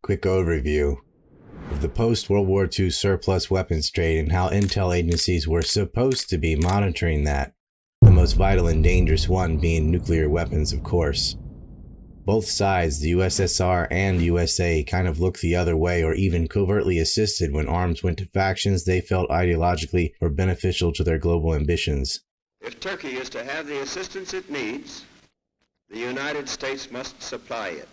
Quick overview of the post-World War II surplus weapons trade and how intel agencies were supposed to be monitoring that, the most vital and dangerous one being nuclear weapons, of course. Both sides, the USSR and the USA, kind of looked the other way or even covertly assisted when arms went to factions they felt ideologically were beneficial to their global ambitions. If Turkey is to have the assistance it needs, the United States must supply it.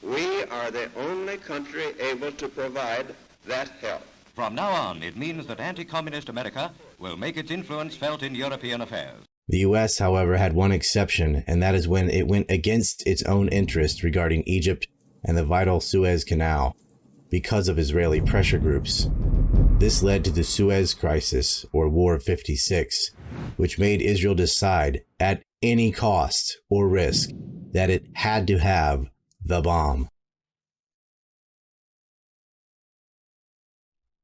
We are the only country able to provide that help. From now on, it means that anti-communist America will make its influence felt in European affairs. The US, however, had one exception, and that is when it went against its own interest regarding Egypt and the vital Suez Canal because of Israeli pressure groups. This led to the Suez Crisis, or War of 56, which made Israel decide, at any cost or risk, that it had to have the bomb.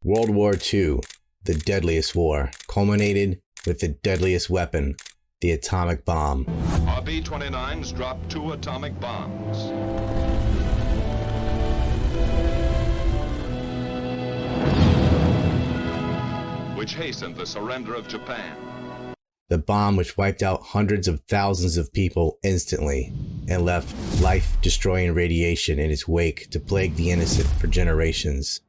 World War II, the deadliest war, culminated with the deadliest weapon, the atomic bomb. Our B-29s dropped 2 atomic bombs. Which hastened the surrender of Japan. The bomb which wiped out hundreds of thousands of people instantly and left life-destroying radiation in its wake to plague the innocent for generations.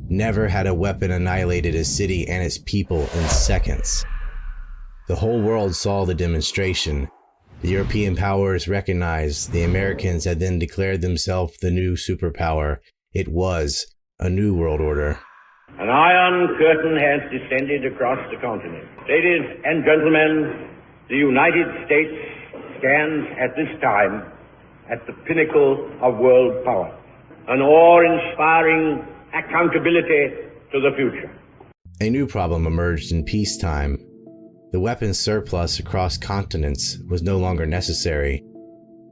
Never had a weapon annihilated a city and its people in seconds. The whole world saw the demonstration. The European powers recognized the Americans had then declared themselves the new superpower. It was a new world order. An iron curtain has descended across the continent. Ladies and gentlemen, the United States stands at this time at the pinnacle of world power, an awe-inspiring accountability to the future. A new problem emerged in peacetime. The weapons surplus across continents was no longer necessary.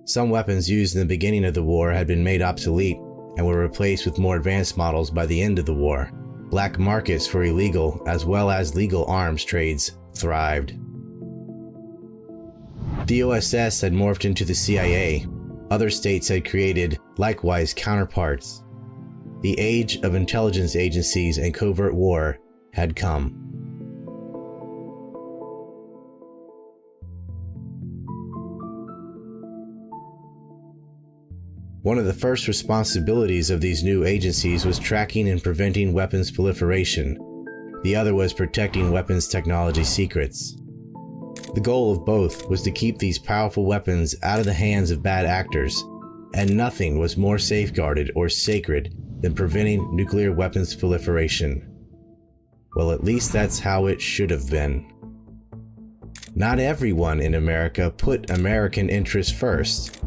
Some weapons used in the beginning of the war had been made obsolete and were replaced with more advanced models by the end of the war. Black markets for illegal as well as legal arms trades thrived. The OSS had morphed into the CIA. Other states had created likewise counterparts. The age of intelligence agencies and covert war had come. One of the first responsibilities of these new agencies was tracking and preventing weapons proliferation. The other was protecting weapons technology secrets. The goal of both was to keep these powerful weapons out of the hands of bad actors, and nothing was more safeguarded or sacred than preventing nuclear weapons proliferation. Well, at least that's how it should have been. Not everyone in America put American interests first.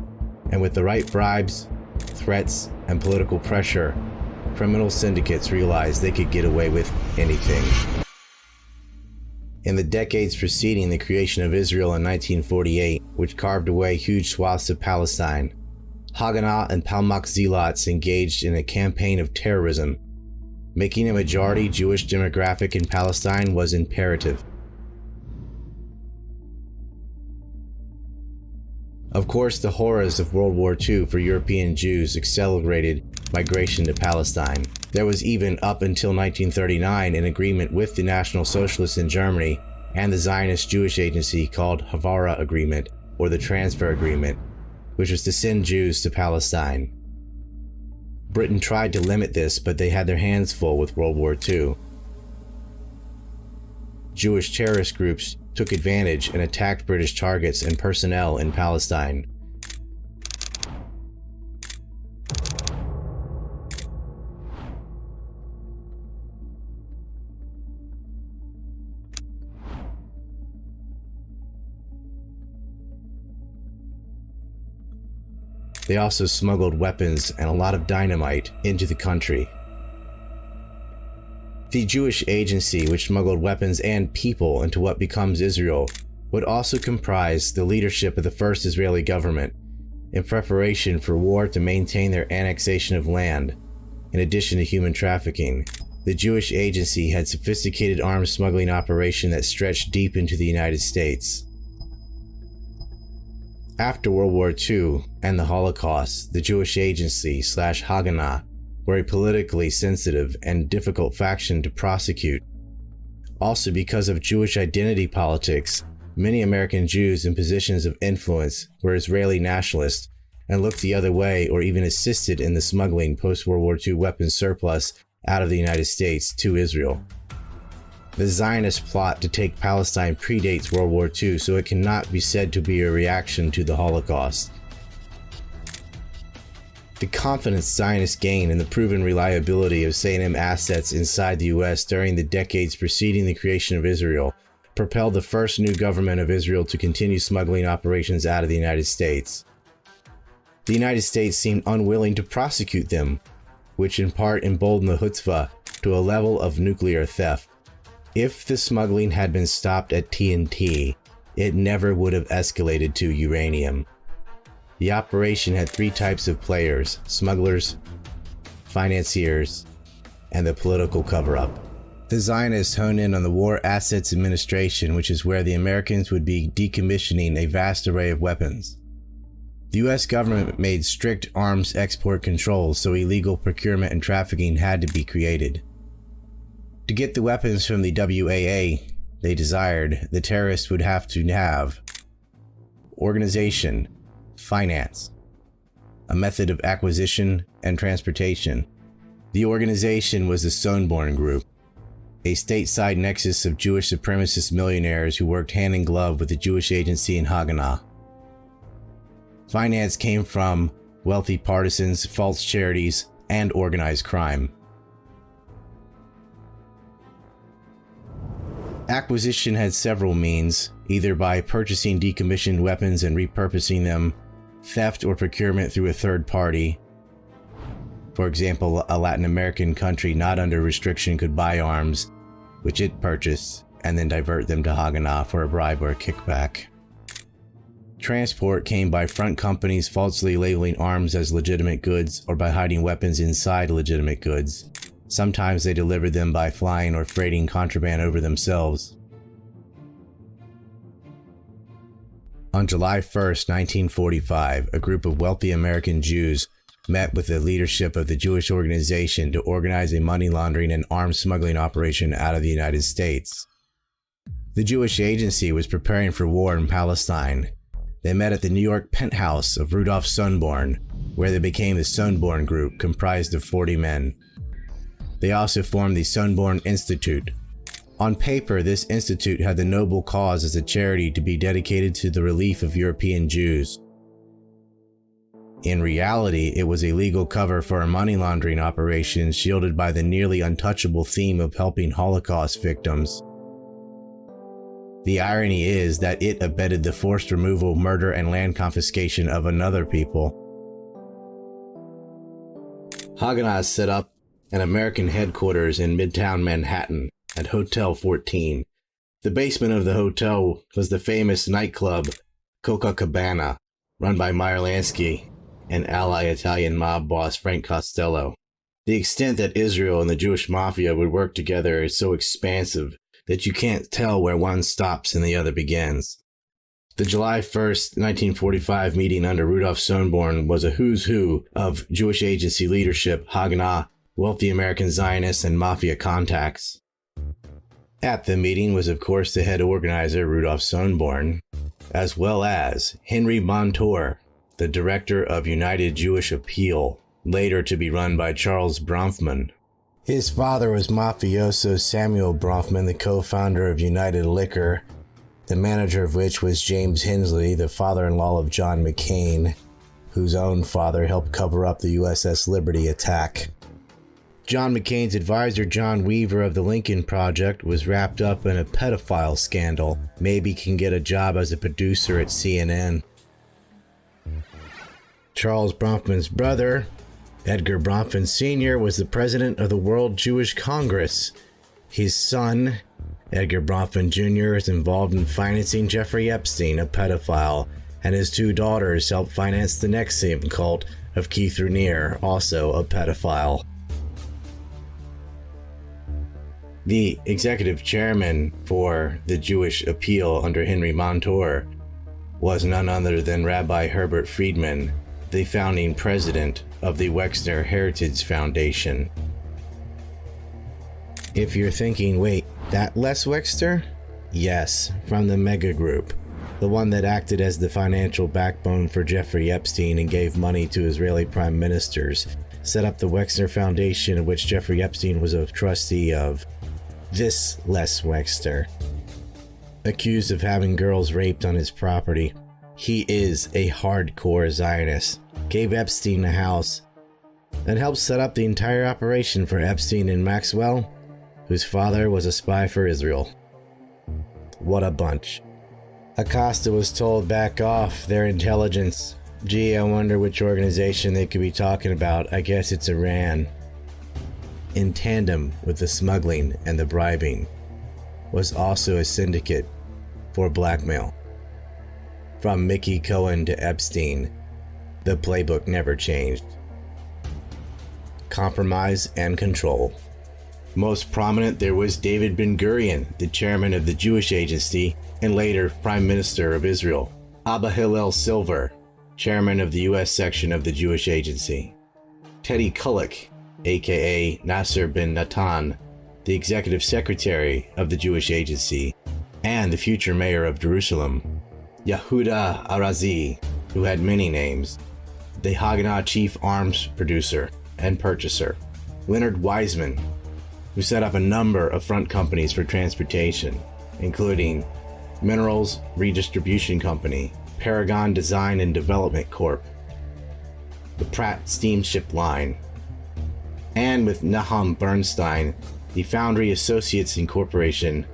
And with the right bribes, threats, and political pressure, criminal syndicates realized they could get away with anything. In the decades preceding the creation of Israel in 1948, which carved away huge swaths of Palestine, Haganah and Palmach zealots engaged in a campaign of terrorism. Making a majority Jewish demographic in Palestine was imperative. Of course, the horrors of World War II for European Jews accelerated migration to Palestine. There was even up until 1939 an agreement with the National Socialists in Germany and the Zionist Jewish agency called Havara Agreement, or the Transfer Agreement, which was to send Jews to Palestine. Britain tried to limit this, but they had their hands full with World War II. Jewish terrorist groups took advantage and attacked British targets and personnel in Palestine. They also smuggled weapons and a lot of dynamite into the country. The Jewish agency, which smuggled weapons and people into what becomes Israel, would also comprise the leadership of the first Israeli government in preparation for war to maintain their annexation of land. In addition to human trafficking, the Jewish agency had sophisticated arms smuggling operation that stretched deep into the United States. After World War II and the Holocaust, the Jewish Agency / Haganah were a politically sensitive and difficult faction to prosecute. Also, because of Jewish identity politics, many American Jews in positions of influence were Israeli nationalists and looked the other way or even assisted in the smuggling post-World War II weapons surplus out of the United States to Israel. The Zionist plot to take Palestine predates World War II, so it cannot be said to be a reaction to the Holocaust. The confidence Zionists gained in the proven reliability of S&M assets inside the U.S. during the decades preceding the creation of Israel propelled the first new government of Israel to continue smuggling operations out of the United States. The United States seemed unwilling to prosecute them, which in part emboldened the chutzpah to a level of nuclear theft. If the smuggling had been stopped at TNT, it never would have escalated to uranium. The operation had three types of players: smugglers, financiers, and the political cover-up. The Zionists honed in on the War Assets Administration, which is where the Americans would be decommissioning a vast array of weapons. The US government made strict arms export controls, so illegal procurement and trafficking had to be created. To get the weapons from the WWII they desired, the terrorists would have to have organization, finance, a method of acquisition and transportation. The organization was the Sonborn Group, a stateside nexus of Jewish supremacist millionaires who worked hand in glove with the Jewish Agency and Haganah. Finance came from wealthy partisans, false charities, and organized crime. Acquisition had several means, either by purchasing decommissioned weapons and repurposing them, theft or procurement through a third party. For example, a Latin American country not under restriction could buy arms, which it purchased, and then divert them to Haganah for a bribe or a kickback. Transport came by front companies falsely labeling arms as legitimate goods or by hiding weapons inside legitimate goods. Sometimes they delivered them by flying or freighting contraband over themselves. On July 1st, 1945, a group of wealthy American Jews met with the leadership of the Jewish organization to organize a money laundering and arms smuggling operation out of the United States. The Jewish Agency was preparing for war in Palestine. They met at the New York penthouse of Rudolf Sonborn, where they became the Sonborn Group, comprised of 40 men. They also formed the Sonborn Institute. On paper, this institute had the noble cause as a charity to be dedicated to the relief of European Jews. In reality, it was a legal cover for a money laundering operation shielded by the nearly untouchable theme of helping Holocaust victims. The irony is that it abetted the forced removal, murder, and land confiscation of another people. Haganah set up an American headquarters in Midtown Manhattan at Hotel 14. The basement of the hotel was the famous nightclub Copacabana, run by Meyer Lansky and ally Italian mob boss Frank Costello. The extent that Israel and the Jewish mafia would work together is so expansive that you can't tell where one stops and the other begins. The July 1st, 1945 meeting under Rudolf Sonborn was a who's who of Jewish Agency leadership, Haganah, wealthy American Zionists, and mafia contacts. At the meeting was, of course, the head organizer, Rudolf Sonborn, as well as Henry Montour, the director of United Jewish Appeal, later to be run by Charles Bronfman. His father was mafioso Samuel Bronfman, the co-founder of United Liquor, the manager of which was James Hensley, the father-in-law of John McCain, whose own father helped cover up the USS Liberty attack. John McCain's advisor, John Weaver of the Lincoln Project, was wrapped up in a pedophile scandal. Maybe can get a job as a producer at CNN. Charles Bronfman's brother, Edgar Bronfman Sr., was the president of the World Jewish Congress. His son, Edgar Bronfman Jr., is involved in financing Jeffrey Epstein, a pedophile, and his two daughters helped finance the NXIVM cult of Keith Raniere, also a pedophile. The executive chairman for the Jewish Appeal under Henry Montour was none other than Rabbi Herbert Friedman, the founding president of the Wexner Heritage Foundation. If you're thinking, wait, that Les Wexner? Yes, from the Mega Group, the one that acted as the financial backbone for Jeffrey Epstein and gave money to Israeli prime ministers, set up the Wexner Foundation, in which Jeffrey Epstein was a trustee of. This Les Wexner, accused of having girls raped on his property. He is a hardcore Zionist, gave Epstein a house, and helped set up the entire operation for Epstein and Maxwell, whose father was a spy for Israel. What a bunch. Acosta was told back off their intelligence. Gee, I wonder which organization they could be talking about. I guess it's Iran. In tandem with the smuggling and the bribing was also a syndicate for blackmail. From Mickey Cohen to Epstein, the playbook never changed. Compromise and control. Most prominent, there was David Ben-Gurion, the chairman of the Jewish Agency and later Prime Minister of Israel. Abba Hillel Silver, chairman of the U.S. section of the Jewish Agency. Teddy Kulik, aka Nasser bin Natan, the executive secretary of the Jewish Agency, and the future mayor of Jerusalem. Yehuda Arazi, who had many names, the Haganah chief arms producer and purchaser. Leonard Wiseman, who set up a number of front companies for transportation, including Minerals Redistribution Company, Paragon Design and Development Corp., the Pratt Steamship Line, and with Nahum Bernstein, the Foundry Associates Incorporation,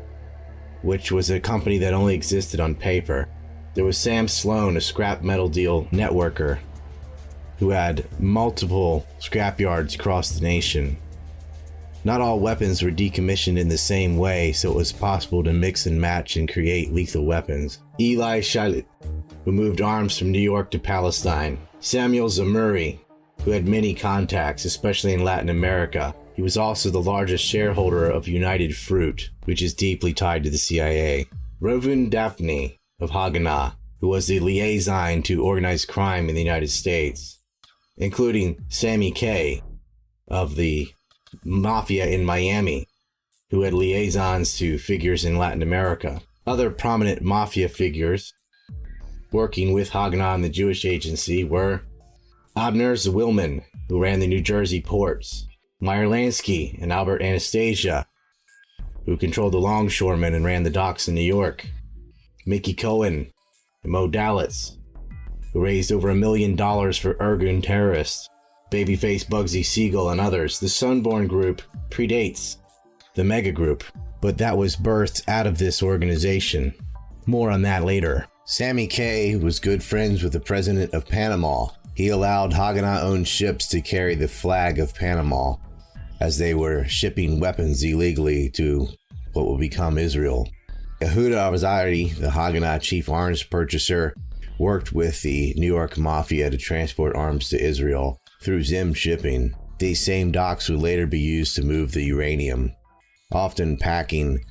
which was a company that only existed on paper. There was Sam Sloan, a scrap metal deal networker, who had multiple scrapyards across the nation. Not all weapons were decommissioned in the same way, so it was possible to mix and match and create lethal weapons. Eli Shalit, who moved arms from New York to Palestine. Samuel Zamuri, who had many contacts, especially in Latin America. He was also the largest shareholder of United Fruit, which is deeply tied to the CIA. Rovun Daphne of Haganah, who was the liaison to organized crime in the United States, including Sammy K of the Mafia in Miami, who had liaisons to figures in Latin America. Other prominent Mafia figures working with Haganah and the Jewish Agency were Abner Zwilman, who ran the New Jersey ports, Meyer Lansky and Albert Anastasia, who controlled the longshoremen and ran the docks in New York, Mickey Cohen and Mo Dalitz, who raised over $1 million for Irgun terrorists, Babyface Bugsy Siegel and others. The Sunborn Group predates the Mega Group, but that was birthed out of this organization. More on that later. Sammy K was good friends with the president of Panama. He allowed Haganah-owned ships to carry the flag of Panama as they were shipping weapons illegally to what will become Israel. Yehuda Arazari, the Haganah chief arms purchaser, worked with the New York Mafia to transport arms to Israel through Zim shipping. These same docks would later be used to move the uranium, often packing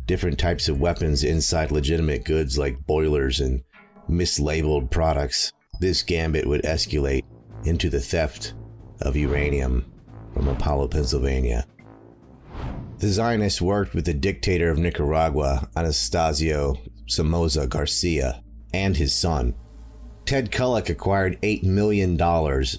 different types of weapons inside legitimate goods like boilers and mislabeled products. This gambit would escalate into the theft of uranium from Apollo, Pennsylvania. The Zionists worked with the dictator of Nicaragua, Anastasio Somoza Garcia, and his son. Ted Kulik acquired $8 million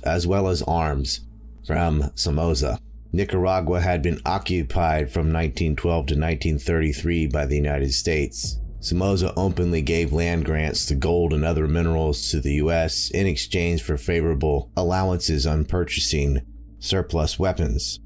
as well as arms from Somoza. Nicaragua had been occupied from 1912 to 1933 by the United States. Somoza openly gave land grants to gold and other minerals to the U.S. in exchange for favorable allowances on purchasing surplus weapons.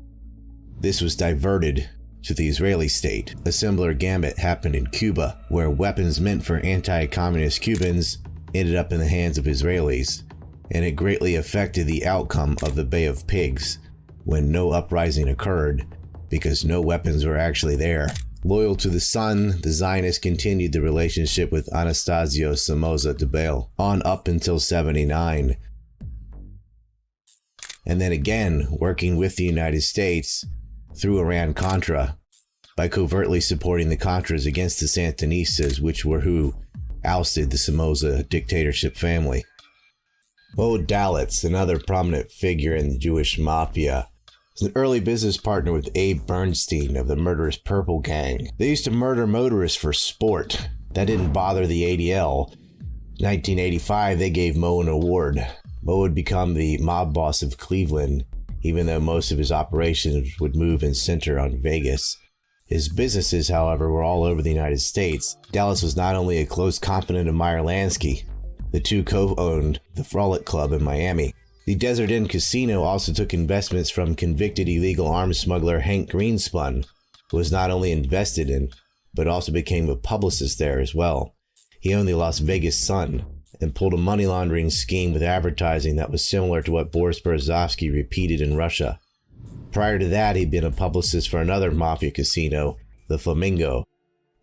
This was diverted to the Israeli state. A similar gambit happened in Cuba, where weapons meant for anti-communist Cubans ended up in the hands of Israelis, and it greatly affected the outcome of the Bay of Pigs when no uprising occurred because no weapons were actually there. Loyal to the son, the Zionists continued the relationship with Anastasio Somoza Debayle on up until 79. And then again, working with the United States through Iran-Contra by covertly supporting the Contras against the Sandinistas, which were who ousted the Somoza dictatorship family. Moed Dalitz, another prominent figure in the Jewish mafia, was an early business partner with Abe Bernstein of the murderous Purple Gang. They used to murder motorists for sport. That didn't bother the ADL. In 1985, they gave Moe an award. Moe would become the mob boss of Cleveland, even though most of his operations would move and center on Vegas. His businesses, however, were all over the United States. Dalitz was not only a close confidant of Meyer Lansky. The two co-owned the Frolic Club in Miami. The Desert Inn Casino also took investments from convicted illegal arms smuggler Hank Greenspun, who was not only invested in, but also became a publicist there as well. He owned the Las Vegas Sun and pulled a money laundering scheme with advertising that was similar to what Boris Berezovsky repeated in Russia. Prior to that, he'd been a publicist for another mafia casino, the Flamingo,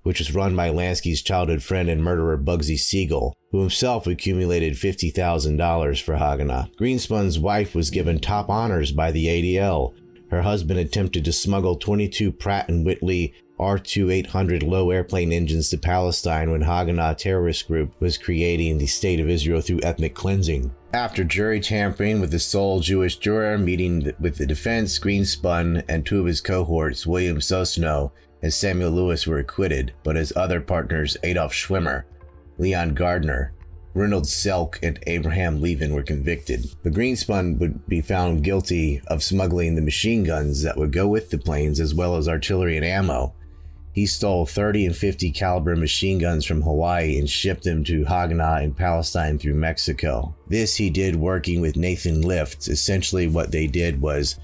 which was run by Lansky's childhood friend and murderer Bugsy Siegel, who himself accumulated $50,000 for Haganah. Greenspun's wife was given top honors by the ADL. Her husband attempted to smuggle 22 Pratt & Whitney R-2800 low airplane engines to Palestine when Haganah terrorist group was creating the State of Israel through ethnic cleansing. After jury tampering with the sole Jewish juror meeting with the defense, Greenspun and two of his cohorts, William Sosno and Samuel Lewis, were acquitted, but his other partners, Adolf Schwimmer, Leon Gardner, Reynold Selk, and Abraham Levin, were convicted. But Greenspun would be found guilty of smuggling the machine guns that would go with the planes, as well as artillery and ammo. He stole 30 and 50 caliber machine guns from Hawaii and shipped them to Haganah in Palestine through Mexico. This he did working with Nathan Lift. Essentially what they did was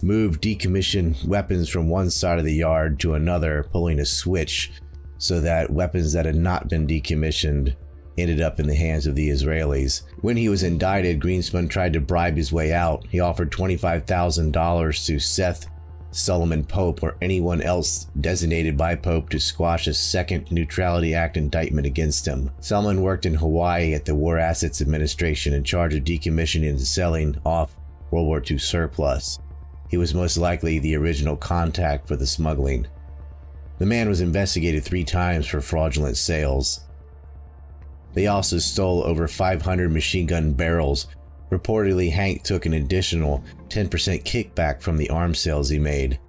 move decommissioned weapons from one side of the yard to another, pulling a switch so that weapons that had not been decommissioned ended up in the hands of the Israelis. When he was indicted, Greenspun tried to bribe his way out. He offered $25,000 to Seth Solomon Pope or anyone else designated by Pope to squash a second Neutrality Act indictment against him. Solomon worked in Hawaii at the War Assets Administration in charge of decommissioning and selling off World War II surplus. He was most likely the original contact for the smuggling. The man was investigated 3 times for fraudulent sales. They also stole over 500 machine gun barrels. Reportedly, Hank took an additional 10% kickback from the arms sales he made.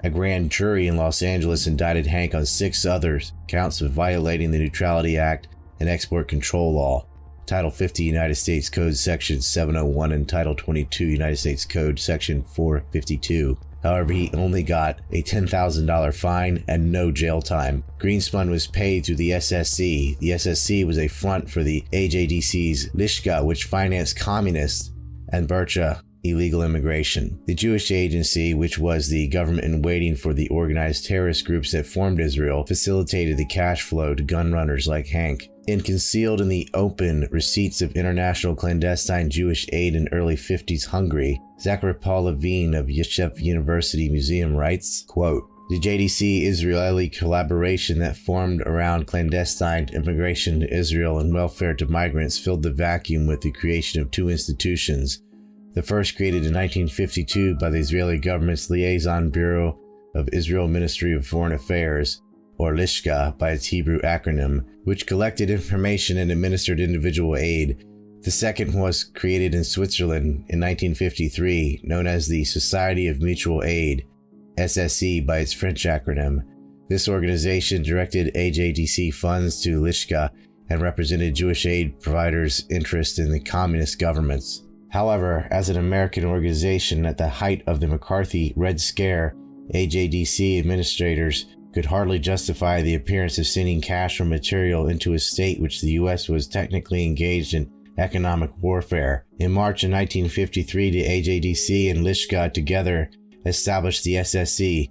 A grand jury in Los Angeles indicted Hank on 6 other counts of violating the Neutrality Act and Export Control Law, Title 50 United States Code Section 701 and Title 22 United States Code Section 452. However, he only got a $10,000 fine and no jail time. Greenspun was paid through the SSC. The SSC was a front for the AJDC's Lishka, which financed communists and Bercha illegal immigration. The Jewish Agency, which was the government in waiting for the organized terrorist groups that formed Israel, facilitated the cash flow to gun runners like Hank. And concealed in the open receipts of international clandestine Jewish aid in early 50s Hungary, Zachary Paul Levine of Yeshiva University Museum writes, quote, "The JDC-Israeli collaboration that formed around clandestine immigration to Israel and welfare to migrants filled the vacuum with the creation of 2 institutions. The first created in 1952 by the Israeli government's Liaison Bureau of Israel Ministry of Foreign Affairs, or Lishka by its Hebrew acronym, which collected information and administered individual aid. The second was created in Switzerland in 1953, known as the Society of Mutual Aid, SSE by its French acronym. This organization directed AJDC funds to Lishka and represented Jewish aid providers' interests in the communist governments. However, as an American organization at the height of the McCarthy Red Scare, AJDC administrators could hardly justify the appearance of sending cash or material into a state which the U.S. was technically engaged in economic warfare. In March of 1953, the AJDC and Lishka together established the SSE,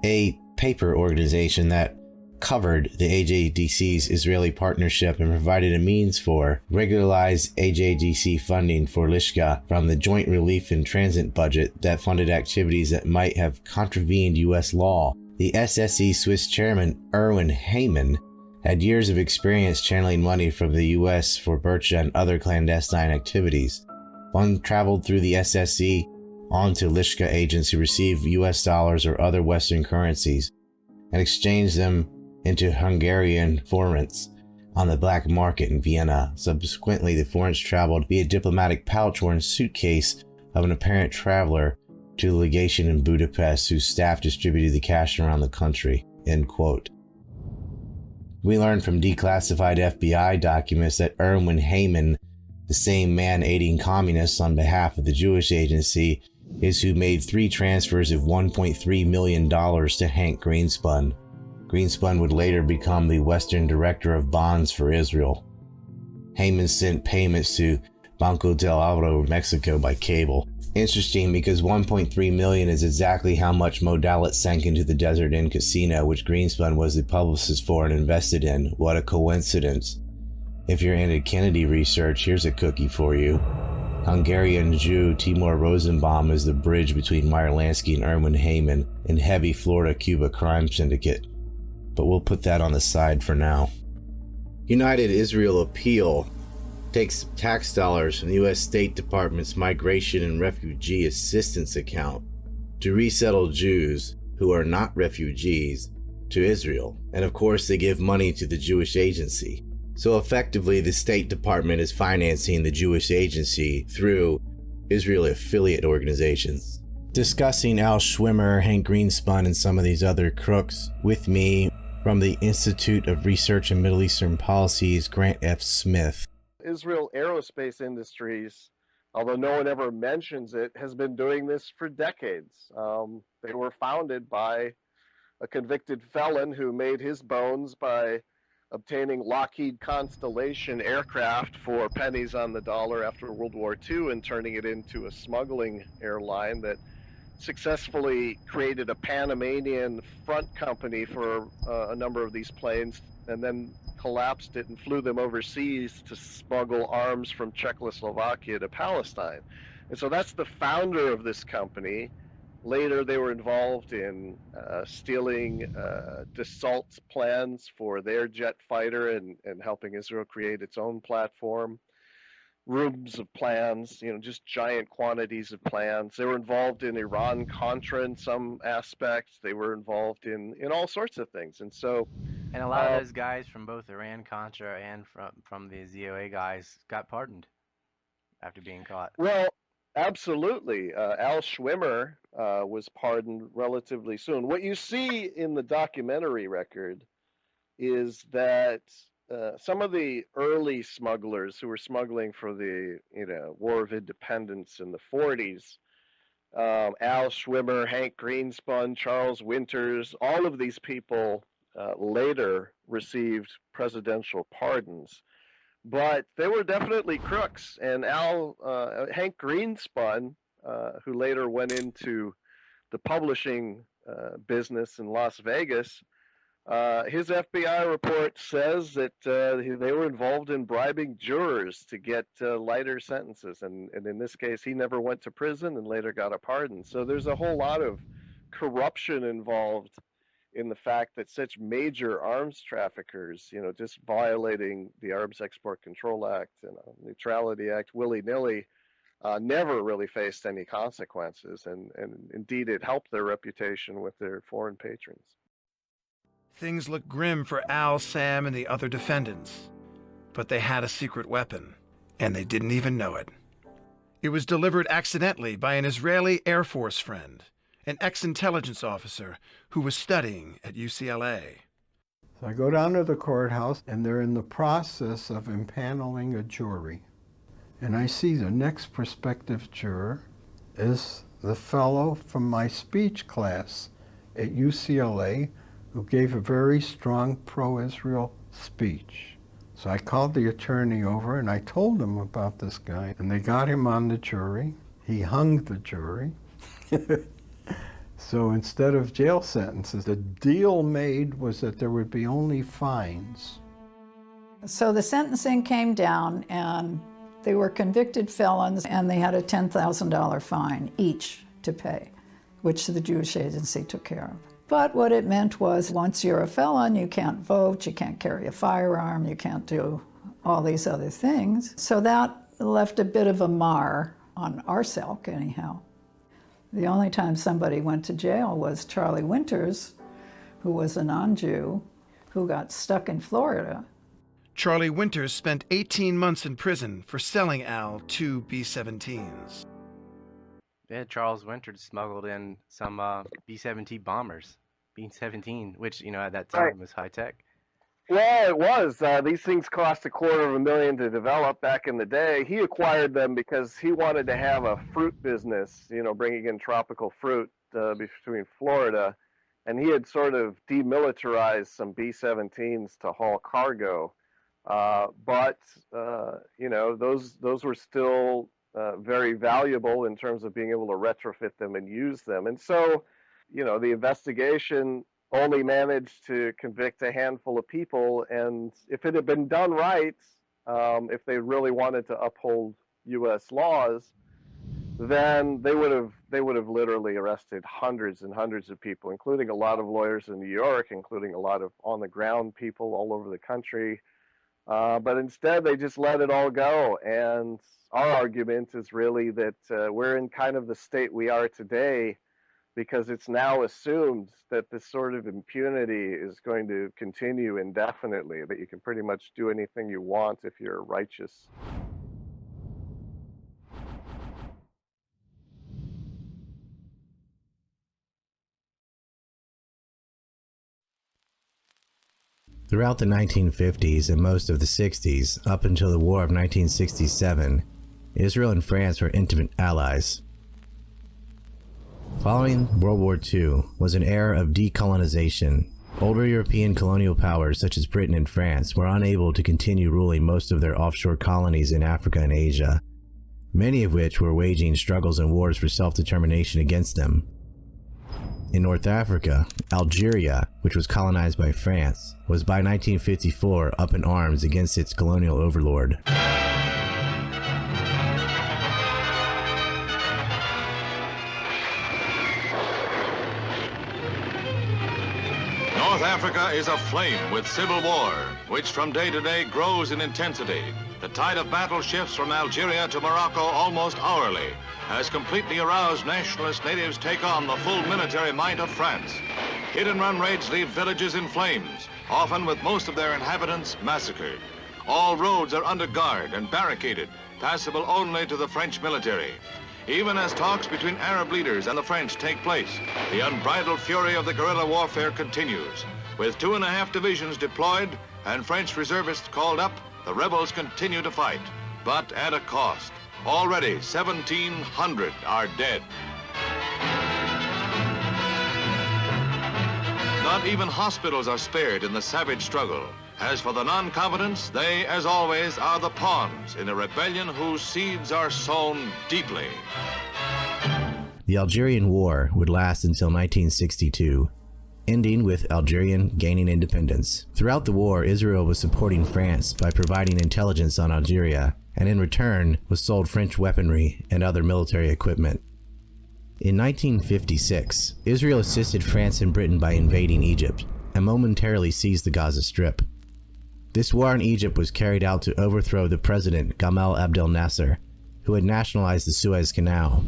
a paper organization that covered the AJDC's Israeli partnership and provided a means for regularized AJDC funding for Lishka from the Joint Relief and Transit budget that funded activities that might have contravened U.S. law. The SSE Swiss chairman, Erwin Heyman, had years of experience channeling money from the U.S. for Bercha and other clandestine activities. Funds traveled through the SSE onto Lishka agents who received U.S. dollars or other Western currencies and exchanged them into Hungarian forints. on the black market in Vienna. Subsequently, the funds traveled via diplomatic pouch-worn suitcase of an apparent traveler to the legation in Budapest, whose staff distributed the cash around the country. End quote. We learned from declassified FBI documents that Erwin Hayman, the same man aiding communists on behalf of the Jewish Agency, is who made 3 transfers of $1.3 million to Hank Greenspun. Greenspun would later become the Western Director of Bonds for Israel. Hayman sent payments to Banco del Oro, Mexico by cable. Interesting, because $1.3 million is exactly how much Modalit sank into the Desert Inn casino, which Greenspun was the publicist for and invested in. What a coincidence. If you're into Kennedy research, here's a cookie for you. Hungarian Jew Timur Rosenbaum is the bridge between Meyer Lansky and Erwin Hayman in heavy Florida-Cuba crime syndicate. But we'll put that on the side for now. United Israel Appeal takes tax dollars from the U.S. State Department's Migration and Refugee Assistance account to resettle Jews who are not refugees to Israel. And of course, they give money to the Jewish Agency. So effectively, the State Department is financing the Jewish Agency through Israeli affiliate organizations. Discussing Al Schwimmer, Hank Greenspun, and some of these other crooks with me from the Institute of Research in Middle Eastern Policies, Grant F. Smith. Israel Aerospace Industries, although no one ever mentions it, has been doing this for decades. They were founded by a convicted felon who made his bones by obtaining Lockheed Constellation aircraft for pennies on the dollar after World War II and turning it into a smuggling airline that successfully created a Panamanian front company for a number of these planes, and then collapsed it and flew them overseas to smuggle arms from Czechoslovakia to Palestine. And so that's the founder of this company. Later, they were involved in stealing Dassault's plans for their jet fighter and helping Israel create its own platform. Rooms of plans, just giant quantities of plans. They were involved in Iran-Contra in some aspects. They were involved in all sorts of things. And so, and a lot of those guys from both Iran-Contra and from the ZOA guys got pardoned after being caught. Well, absolutely. Al Schwimmer was pardoned relatively soon. What you see in the documentary record is that some of the early smugglers who were smuggling for the War of Independence in the 40s, Al Schwimmer, Hank Greenspun, Charles Winters, all of these people later received presidential pardons. But they were definitely crooks. And Hank Greenspun, who later went into the publishing business in Las Vegas, his FBI report says that they were involved in bribing jurors to get lighter sentences. And in this case, he never went to prison and later got a pardon. So there's a whole lot of corruption involved in the fact that such major arms traffickers, just violating the Arms Export Control Act and Neutrality Act willy-nilly, never really faced any consequences. And indeed, it helped their reputation with their foreign patrons. Things looked grim for Al, Sam, and the other defendants. But they had a secret weapon, and they didn't even know it. It was delivered accidentally by an Israeli Air Force friend, an ex-intelligence officer who was studying at UCLA. So I go down to the courthouse, and they're in the process of impaneling a jury. And I see the next prospective juror is the fellow from my speech class at UCLA who gave a very strong pro-Israel speech. So I called the attorney over and I told him about this guy, and they got him on the jury. He hung the jury. So instead of jail sentences, the deal made was that there would be only fines. So the sentencing came down, and they were convicted felons, and they had a $10,000 fine each to pay, which the Jewish Agency took care of. But what it meant was, once you're a felon, you can't vote, you can't carry a firearm, you can't do all these other things. So that left a bit of a mar on our SELC anyhow. The only time somebody went to jail was Charlie Winters, who was a non-Jew, who got stuck in Florida. Charlie Winters spent 18 months in prison for selling Al 2 B-17s. Yeah, Charles Winters smuggled in some B-17 bombers, B-17, which, at that time was high tech. Well, it was. These things cost $250,000 to develop back in the day. He acquired them because he wanted to have a fruit business, bringing in tropical fruit between Florida. And he had sort of demilitarized some B-17s to haul cargo. But those were still very valuable in terms of being able to retrofit them and use them. And so, the investigation only managed to convict a handful of people. And if it had been done right, if they really wanted to uphold U.S. laws, then they would have literally arrested hundreds and hundreds of people, including a lot of lawyers in New York, including a lot of on-the-ground people all over the country. But instead, they just let it all go. And our argument is really that we're in kind of the state we are today because it's now assumed that this sort of impunity is going to continue indefinitely, that you can pretty much do anything you want if you're righteous. Throughout the 1950s and most of the 60s, up until the War of 1967, Israel and France were intimate allies. Following World War II was an era of decolonization. Older European colonial powers such as Britain and France were unable to continue ruling most of their offshore colonies in Africa and Asia, many of which were waging struggles and wars for self-determination against them. In North Africa, Algeria, which was colonized by France, was by 1954 up in arms against its colonial overlord. North Africa is aflame with civil war, which from day to day grows in intensity. The tide of battle shifts from Algeria to Morocco almost hourly, as completely aroused nationalist natives take on the full military might of France. Hit-and-run raids leave villages in flames, often with most of their inhabitants massacred. All roads are under guard and barricaded, passable only to the French military. Even as talks between Arab leaders and the French take place, the unbridled fury of the guerrilla warfare continues. With 2.5 divisions deployed and French reservists called up, the rebels continue to fight, but at a cost. Already 1,700 are dead. Not even hospitals are spared in the savage struggle. As for the non-combatants, they, as always, are the pawns in a rebellion whose seeds are sown deeply. The Algerian War would last until 1962, ending with Algerian gaining independence. Throughout the war, Israel was supporting France by providing intelligence on Algeria, and in return was sold French weaponry and other military equipment. In 1956, Israel assisted France and Britain by invading Egypt and momentarily seized the Gaza Strip. This war in Egypt was carried out to overthrow the president Gamal Abdel Nasser, who had nationalized the Suez Canal.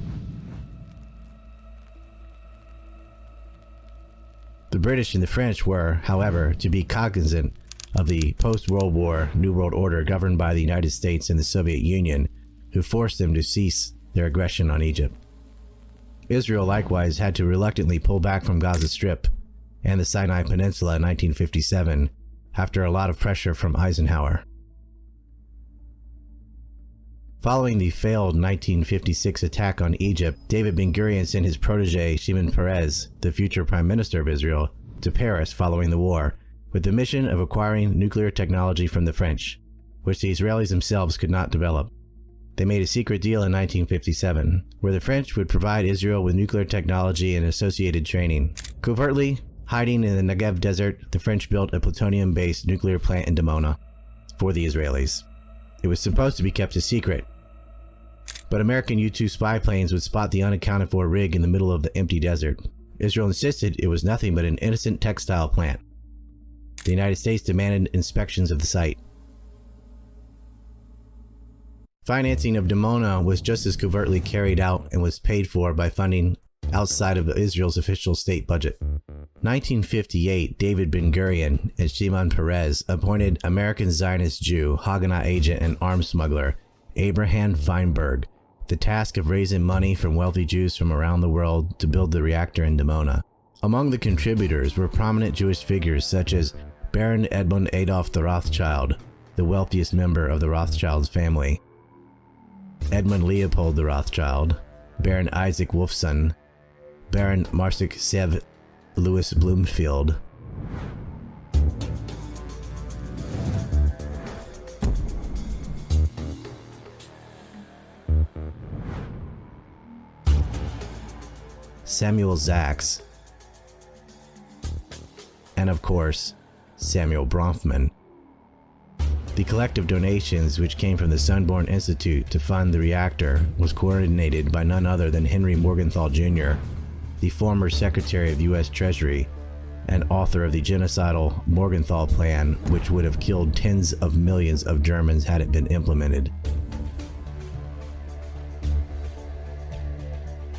The British and the French were, however, to be cognizant of the post-World War New World Order governed by the United States and the Soviet Union, who forced them to cease their aggression on Egypt. Israel likewise had to reluctantly pull back from Gaza Strip and the Sinai Peninsula in 1957 after a lot of pressure from Eisenhower. Following the failed 1956 attack on Egypt, David Ben-Gurion sent his protege Shimon Peres, the future Prime Minister of Israel, to Paris following the war, with the mission of acquiring nuclear technology from the French, which the Israelis themselves could not develop. They made a secret deal in 1957, where the French would provide Israel with nuclear technology and associated training. Covertly, hiding in the Negev desert, the French built a plutonium-based nuclear plant in Dimona for the Israelis. It was supposed to be kept a secret, but American U-2 spy planes would spot the unaccounted-for rig in the middle of the empty desert. Israel insisted it was nothing but an innocent textile plant. The United States demanded inspections of the site. Financing of Dimona was just as covertly carried out and was paid for by funding outside of Israel's official state budget. 1958, David Ben-Gurion and Shimon Peres appointed American Zionist Jew, Haganah agent, and arms smuggler Abraham Feinberg the task of raising money from wealthy Jews from around the world to build the reactor in Dimona. Among the contributors were prominent Jewish figures such as Baron Edmund Adolf the Rothschild, the wealthiest member of the Rothschilds family, Edmund Leopold the Rothschild, Baron Isaac Wolfson, Baron Marcin Sev Louis Bloomfield, Samuel Zaks, and of course, Samuel Bronfman. The collective donations, which came from the Sunborn Institute to fund the reactor, was coordinated by none other than Henry Morgenthau Jr., the former Secretary of U.S. Treasury and author of the genocidal Morgenthau Plan, which would have killed tens of millions of Germans had it been implemented.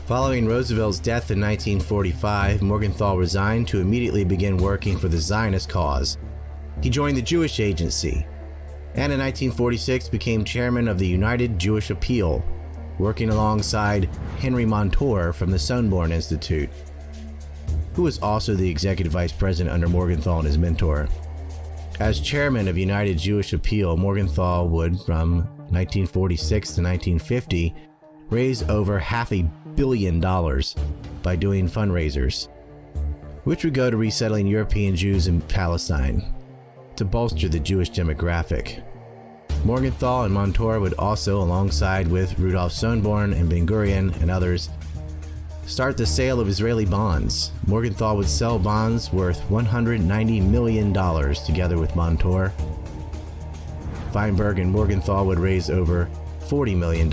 Following Roosevelt's death in 1945, Morgenthau resigned to immediately begin working for the Zionist cause. He joined the Jewish Agency, and in 1946 became chairman of the United Jewish Appeal, working alongside Henry Montour from the Sunborn Institute, who was also the executive vice president under Morgenthau and his mentor. As chairman of United Jewish Appeal, Morgenthau would, from 1946 to 1950, raise over $500 million by doing fundraisers, which would go to resettling European Jews in Palestine to bolster the Jewish demographic. Morgenthau and Montour would also, alongside with Rudolf Sonborn and Ben-Gurion and others, start the sale of Israeli bonds. Morgenthau would sell bonds worth $190 million together with Montour. Feinberg and Morgenthau would raise over $40 million,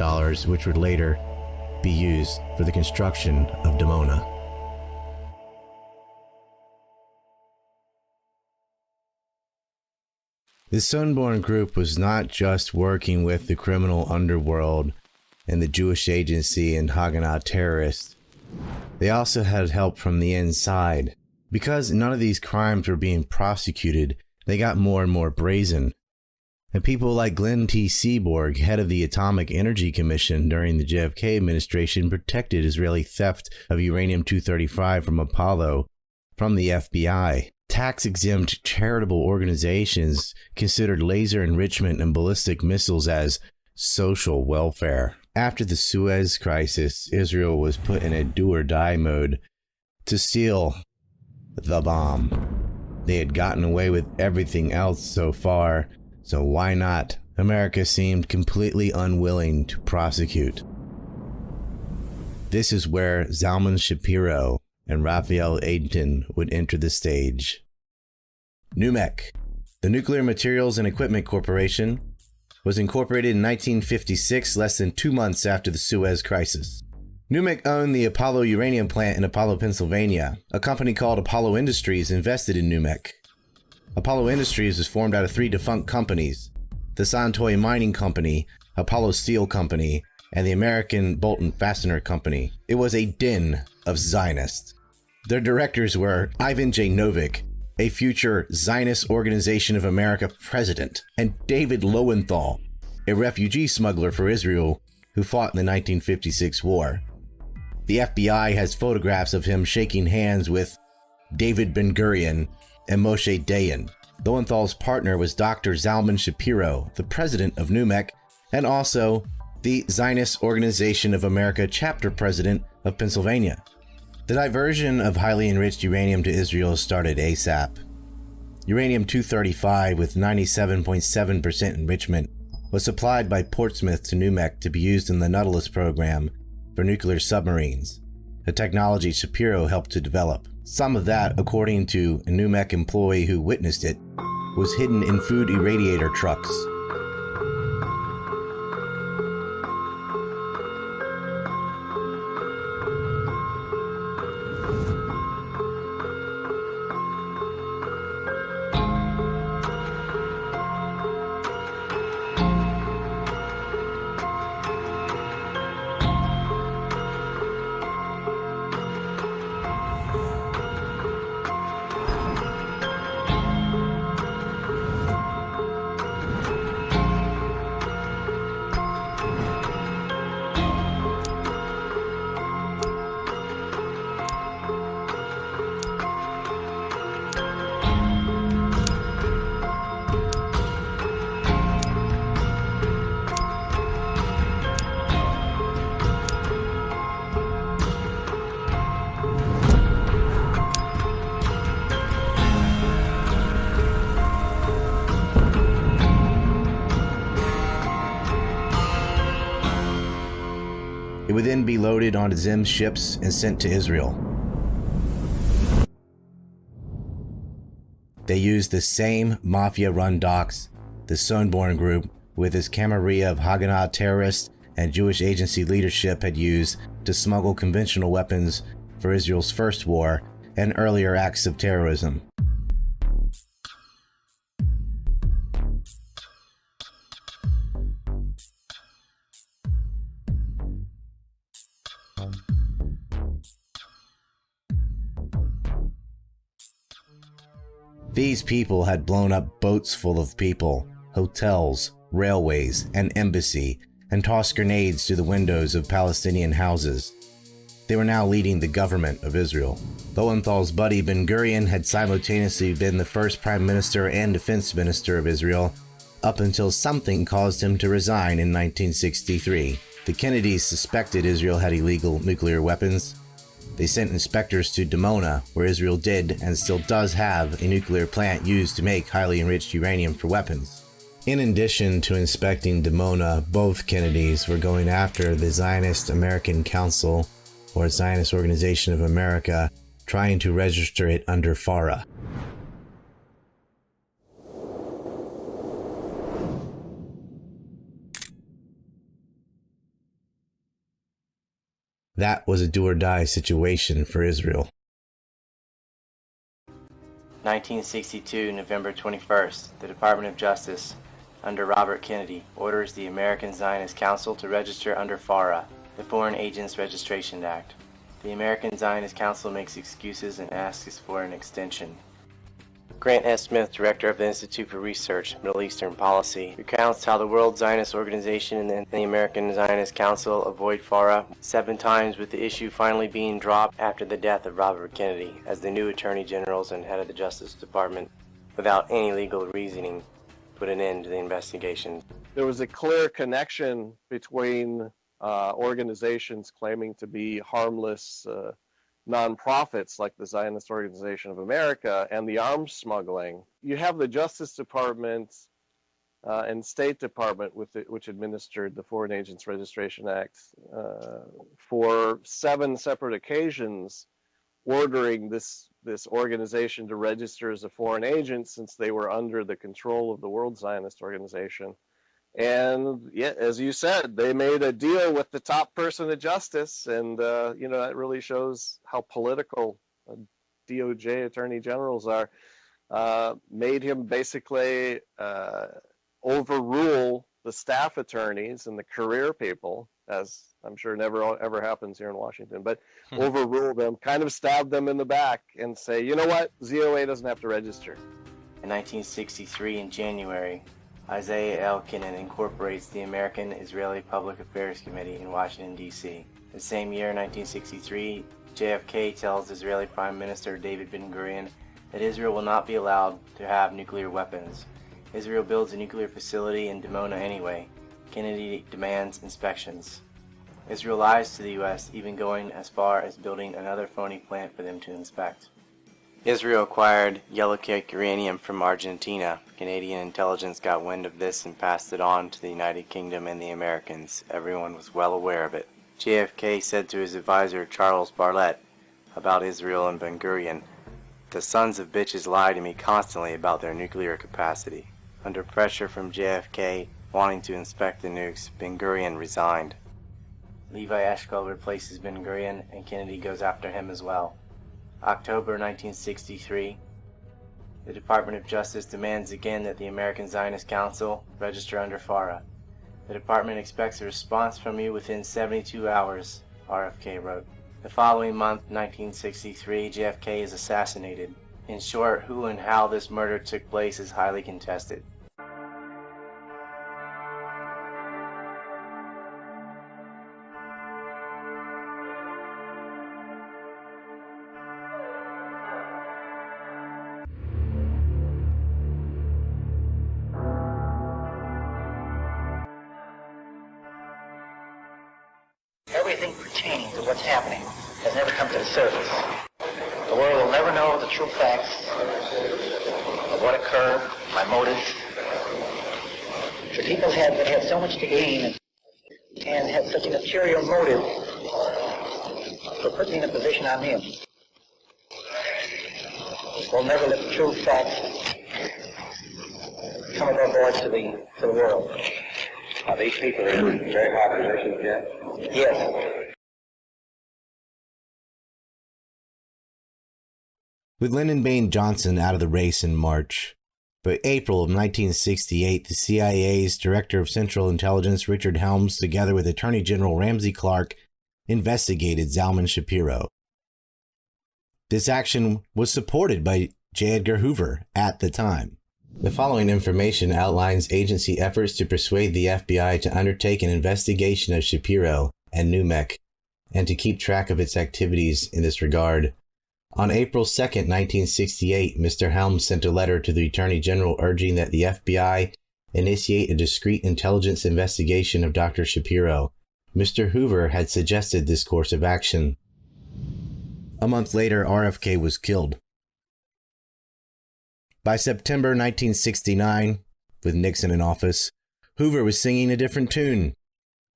which would later be used for the construction of Dimona. The Sunborn Group was not just working with the criminal underworld and the Jewish Agency and Haganah terrorists. They also had help from the inside. Because none of these crimes were being prosecuted, they got more and more brazen. And people like Glenn T. Seaborg, head of the Atomic Energy Commission during the JFK administration, protected Israeli theft of uranium-235 from Apollo from the FBI. Tax-exempt charitable organizations considered laser enrichment and ballistic missiles as social welfare. After the Suez Crisis, Israel was put in a do-or-die mode to steal the bomb. They had gotten away with everything else so far, so why not? America seemed completely unwilling to prosecute. This is where Zalman Shapiro and Raphael Adenton would enter the stage. NUMEC, the Nuclear Materials and Equipment Corporation, was incorporated in 1956, less than 2 months after the Suez Crisis. NUMEC owned the Apollo uranium plant in Apollo, Pennsylvania. A company called Apollo Industries invested in NUMEC. Apollo Industries was formed out of 3 defunct companies: the Santoy Mining Company, Apollo Steel Company, and the American Bolt and Fastener Company. It was a den of Zionists. Their directors were Ivan J. Novick, a future Zionist Organization of America president, and David Lowenthal, a refugee smuggler for Israel who fought in the 1956 war. The FBI has photographs of him shaking hands with David Ben-Gurion and Moshe Dayan. Lowenthal's partner was Dr. Zalman Shapiro, the president of NUMEC, and also the Zionist Organization of America chapter president of Pennsylvania. The diversion of highly enriched uranium to Israel started ASAP. Uranium-235 with 97.7% enrichment was supplied by Portsmouth to NUMEC to be used in the Nautilus program for nuclear submarines, a technology Shapiro helped to develop. Some of that, according to a NUMEC employee who witnessed it, was hidden in food irradiator trucks. would then be loaded onto Zim's ships and sent to Israel. They used the same mafia-run docks the Sonborn Group, with its camarilla of Haganah terrorists and Jewish agency leadership, had used to smuggle conventional weapons for Israel's first war and earlier acts of terrorism. These people had blown up boats full of people, hotels, railways, an embassy, and tossed grenades through the windows of Palestinian houses. They were now leading the government of Israel. Lowenthal's buddy Ben-Gurion had simultaneously been the first prime minister and defense minister of Israel, up until something caused him to resign in 1963. The Kennedys suspected Israel had illegal nuclear weapons. They sent inspectors to Dimona, where Israel did and still does have a nuclear plant used to make highly enriched uranium for weapons. In addition to inspecting Dimona, both Kennedys were going after the Zionist American Council, or Zionist Organization of America, trying to register it under FARA. That was a do-or-die situation for Israel. 1962, November 21st, the Department of Justice, under Robert Kennedy, orders the American Zionist Council to register under FARA, the Foreign Agents Registration Act. The American Zionist Council makes excuses and asks for an extension. Grant S. Smith, director of the Institute for Research, Middle Eastern Policy, recounts how the World Zionist Organization and the American Zionist Council avoid FARA 7 times, with the issue finally being dropped after the death of Robert Kennedy as the new Attorney Generals and head of the Justice Department, without any legal reasoning, put an end to the investigation. There was a clear connection between organizations claiming to be harmless nonprofits like the Zionist Organization of America and the arms smuggling. You have the Justice Department and State Department which administered the Foreign Agents Registration Act for 7 separate occasions, ordering this organization to register as a foreign agent since they were under the control of the World Zionist Organization. And yeah, as you said, they made a deal with the top person of justice, and that really shows how political DOJ attorney generals are. Made him basically overrule the staff attorneys and the career people, as I'm sure never ever happens here in Washington, but overrule them, kind of stab them in the back and say, you know what, ZOA doesn't have to register. In 1963, in January, Isaiah Elkinen incorporates the American Israeli Public Affairs Committee in Washington, D.C. The same year, 1963, JFK tells Israeli Prime Minister David Ben-Gurion that Israel will not be allowed to have nuclear weapons. Israel builds a nuclear facility in Dimona anyway. Kennedy demands inspections. Israel lies to the U.S., even going as far as building another phony plant for them to inspect. Israel acquired yellow-cake uranium from Argentina. Canadian intelligence got wind of this and passed it on to the United Kingdom and the Americans. Everyone was well aware of it. JFK said to his advisor Charles Bartlett about Israel and Ben-Gurion, "The sons of bitches lie to me constantly about their nuclear capacity." Under pressure from JFK wanting to inspect the nukes, Ben-Gurion resigned. Levi Eshkol replaces Ben-Gurion, and Kennedy goes after him as well. October 1963, the Department of Justice demands again that the American Zionist Council register under FARA. "The department expects a response from you within 72 hours, RFK wrote. The following month, 1963, JFK is assassinated. In short, who and how this murder took place is highly contested. Everything pertaining to what's happening has never come to the surface. The world will never know the true facts of what occurred, my motives. The people that had so much to gain and had such an ulterior motive to put me in a position I'm in. We'll never let the true facts come above board to the world. Are these people in very high positions yet? Yes. With Lyndon Baines Johnson out of the race in March, by April of 1968, the CIA's Director of Central Intelligence, Richard Helms, together with Attorney General Ramsey Clark, investigated Zalman Shapiro. This action was supported by J. Edgar Hoover at the time. The following information outlines agency efforts to persuade the FBI to undertake an investigation of Shapiro and NUMEC and to keep track of its activities in this regard. On April 2, 1968, Mr. Helms sent a letter to the Attorney General urging that the FBI initiate a discreet intelligence investigation of Dr. Shapiro. Mr. Hoover had suggested this course of action. A month later, RFK was killed. By September 1969, with Nixon in office, Hoover was singing a different tune.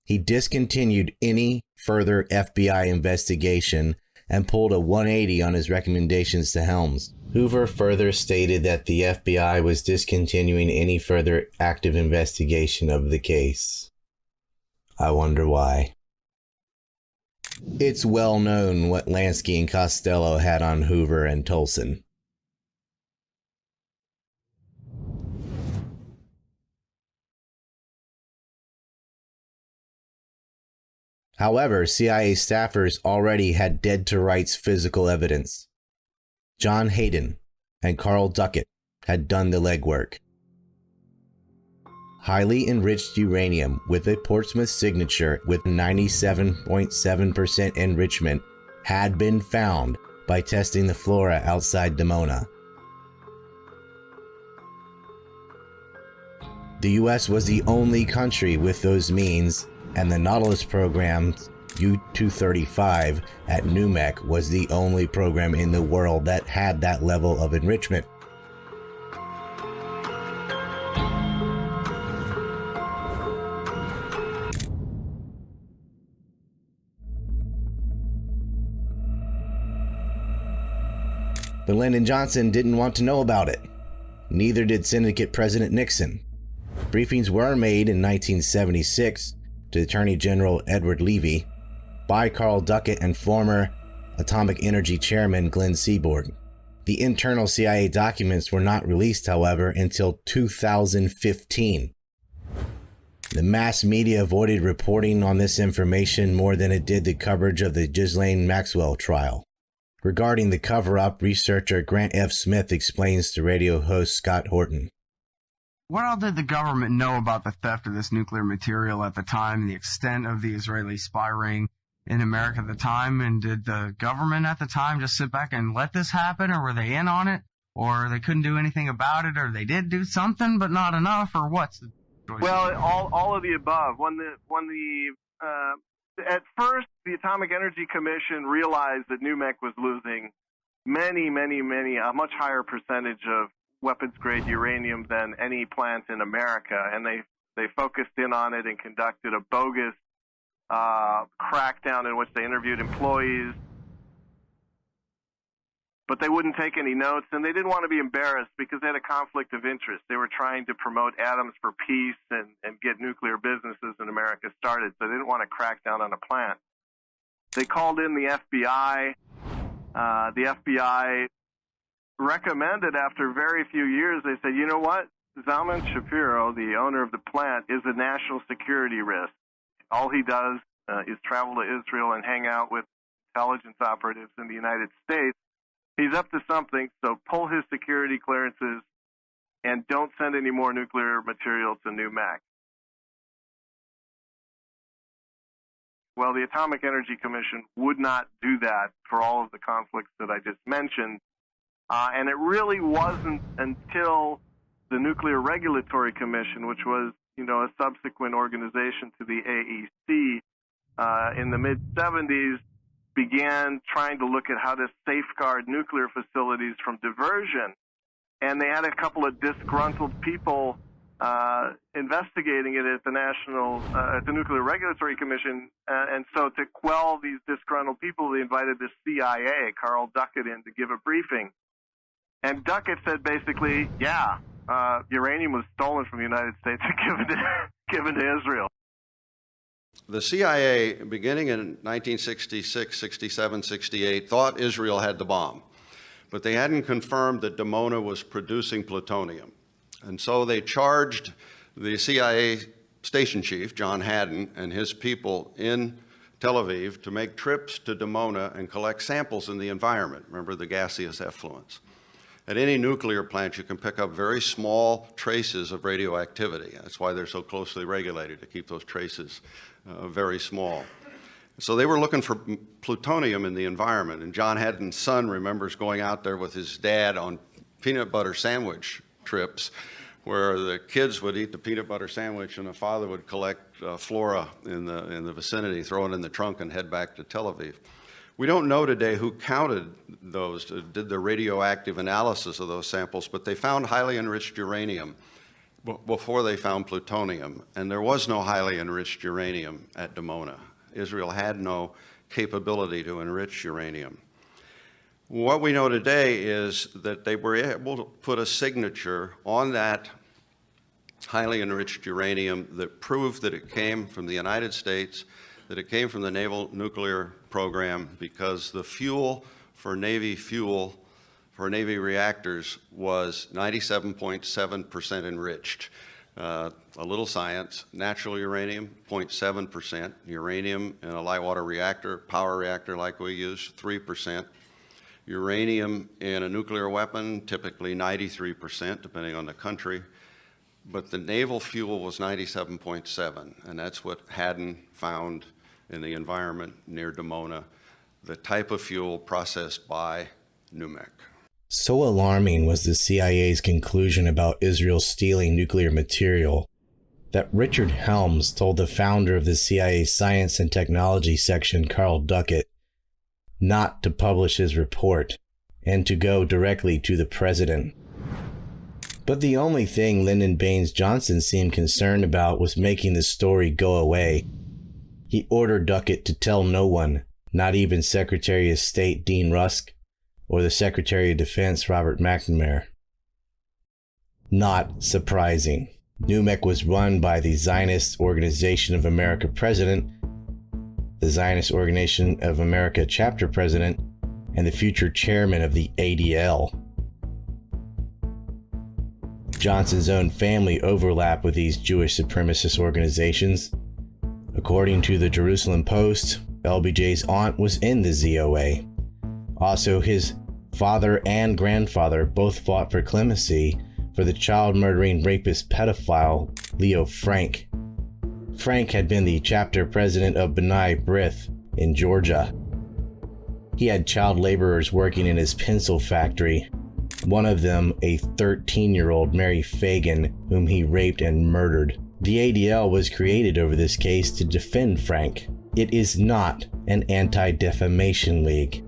He discontinued any further FBI investigation and pulled a 180 on his recommendations to Helms. Hoover further stated that the FBI was discontinuing any further active investigation of the case. I wonder why. It's well known what Lansky and Costello had on Hoover and Tolson. However, CIA staffers already had dead-to-rights physical evidence. John Hayden and Carl Duckett had done the legwork. Highly enriched uranium with a Portsmouth signature with 97.7% enrichment had been found by testing the flora outside Dimona. The US was the only country with those means, and the Nautilus program's U-235 at NUMEC was the only program in the world that had that level of enrichment. But Lyndon Johnson didn't want to know about it. Neither did Syndicate President Nixon. Briefings were made in 1976 to Attorney General Edward Levy by Carl Duckett and former Atomic Energy Chairman Glenn Seaborg. The internal CIA documents were not released, however, until 2015. The mass media avoided reporting on this information more than it did the coverage of the Ghislaine Maxwell trial. Regarding the cover-up, researcher Grant F. Smith explains to radio host Scott Horton. What all did the government know about the theft of this nuclear material at the time, the extent of the Israeli spy ring in America at the time? And did the government at the time just sit back and let this happen, or were they in on it, or they couldn't do anything about it, or they did do something but not enough, or what's the choice? Well, all of the above. At first, the Atomic Energy Commission realized that NUMEC was losing a much higher percentage of weapons-grade uranium than any plant in America, and they focused in on it and conducted a bogus crackdown in which they interviewed employees, but they wouldn't take any notes, and they didn't want to be embarrassed because they had a conflict of interest. They were trying to promote atoms for peace and get nuclear businesses in America started, so they didn't want to crack down on a plant. They called in the FBI. The FBI recommended, after very few years, they said, you know what? Zalman Shapiro, the owner of the plant, is a national security risk. All he does is travel to Israel and hang out with intelligence operatives in the United States. He's up to something, so pull his security clearances and don't send any more nuclear material to NUMEC. Well, the Atomic Energy Commission would not do that for all of the conflicts that I just mentioned. And it really wasn't until the Nuclear Regulatory Commission, which was, a subsequent organization to the AEC, in the mid-'70s, began trying to look at how to safeguard nuclear facilities from diversion. And they had a couple of disgruntled people investigating it at the Nuclear Regulatory Commission, and so to quell these disgruntled people, they invited the CIA, Carl Duckett, in to give a briefing. And Duckett said basically, uranium was stolen from the United States and given to Israel. The CIA, beginning in 1966, 67, 68, thought Israel had the bomb, but they hadn't confirmed that Dimona was producing plutonium. And so they charged the CIA station chief, John Haddon, and his people in Tel Aviv to make trips to Dimona and collect samples in the environment. Remember the gaseous effluents. At any nuclear plant, you can pick up very small traces of radioactivity. That's why they're so closely regulated, to keep those traces very small. So they were looking for plutonium in the environment, and John Haddon's son remembers going out there with his dad on peanut butter sandwich trips, where the kids would eat the peanut butter sandwich and the father would collect flora in the vicinity, throw it in the trunk, and head back to Tel Aviv. We don't know today who counted those, did the radioactive analysis of those samples, but they found highly enriched uranium before they found plutonium, and there was no highly enriched uranium at Dimona. Israel had no capability to enrich uranium. What we know today is that they were able to put a signature on that highly enriched uranium that proved that it came from the United States, that it came from the Naval Nuclear Program, because the fuel for Navy reactors was 97.7% enriched. A little science, natural uranium, 0.7%, uranium in a light water reactor, power reactor like we use, 3%. Uranium in a nuclear weapon, typically 93%, depending on the country. But the naval fuel was 97.7, and that's what Haddon found in the environment near Dimona, the type of fuel processed by NUMEC. So alarming was the CIA's conclusion about Israel stealing nuclear material that Richard Helms told the founder of the CIA Science and Technology Section, Carl Duckett, not to publish his report and to go directly to the president. But the only thing Lyndon Baines Johnson seemed concerned about was making the story go away. He ordered Duckett to tell no one, not even Secretary of State Dean Rusk or the Secretary of Defense Robert McNamara. Not surprising. NUMEC was run by the Zionist Organization of America president, the Zionist Organization of America chapter president, and the future chairman of the ADL. Johnson's own family overlapped with these Jewish supremacist organizations. According to the Jerusalem Post, LBJ's aunt was in the ZOA. Also, his father and grandfather both fought for clemency for the child-murdering rapist pedophile Leo Frank. Frank had been the chapter president of B'nai B'rith in Georgia. He had child laborers working in his pencil factory, one of them a 13-year-old Mary Fagan, whom he raped and murdered. The ADL was created over this case to defend Frank. It is not an anti-defamation league.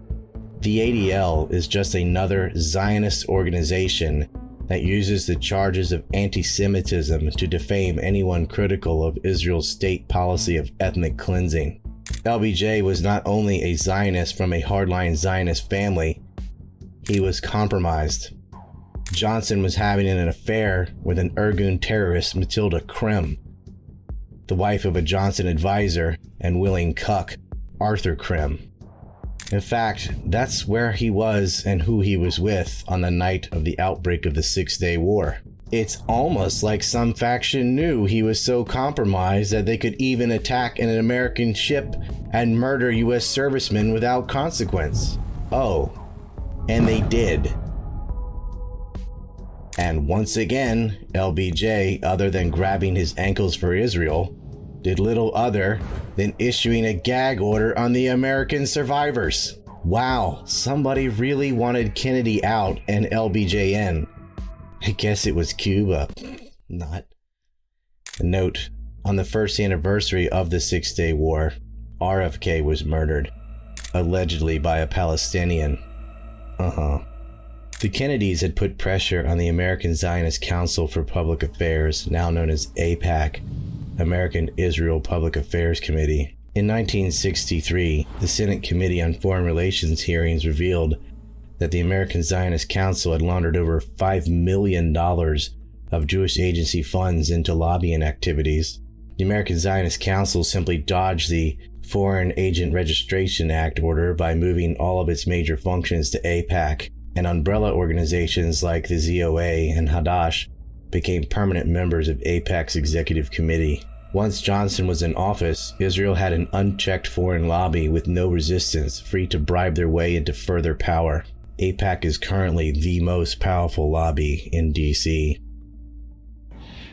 The ADL is just another Zionist organization that uses the charges of anti-Semitism to defame anyone critical of Israel's state policy of ethnic cleansing. LBJ was not only a Zionist from a hardline Zionist family, he was compromised. Johnson was having an affair with an Irgun terrorist, Matilda Krim, the wife of a Johnson advisor and willing cuck, Arthur Krim. In fact, that's where he was and who he was with on the night of the outbreak of the Six-Day War. It's almost like some faction knew he was so compromised that they could even attack an American ship and murder U.S. servicemen without consequence. Oh, and they did. And once again, LBJ, other than grabbing his ankles for Israel, did little other than issuing a gag order on the American survivors. Wow, somebody really wanted Kennedy out and LBJ in. I guess it was Cuba. Not. A note, on the first anniversary of the Six-Day War, RFK was murdered, allegedly by a Palestinian. The Kennedys had put pressure on the American Zionist Council for Public Affairs, now known as AIPAC, American Israel Public Affairs Committee. In 1963, the Senate Committee on Foreign Relations hearings revealed that the American Zionist Council had laundered over $5 million of Jewish agency funds into lobbying activities. The American Zionist Council simply dodged the Foreign Agent Registration Act order by moving all of its major functions to AIPAC, and umbrella organizations like the ZOA and Hadash became permanent members of AIPAC's executive committee. Once Johnson was in office, Israel had an unchecked foreign lobby with no resistance, free to bribe their way into further power. AIPAC is currently the most powerful lobby in D.C.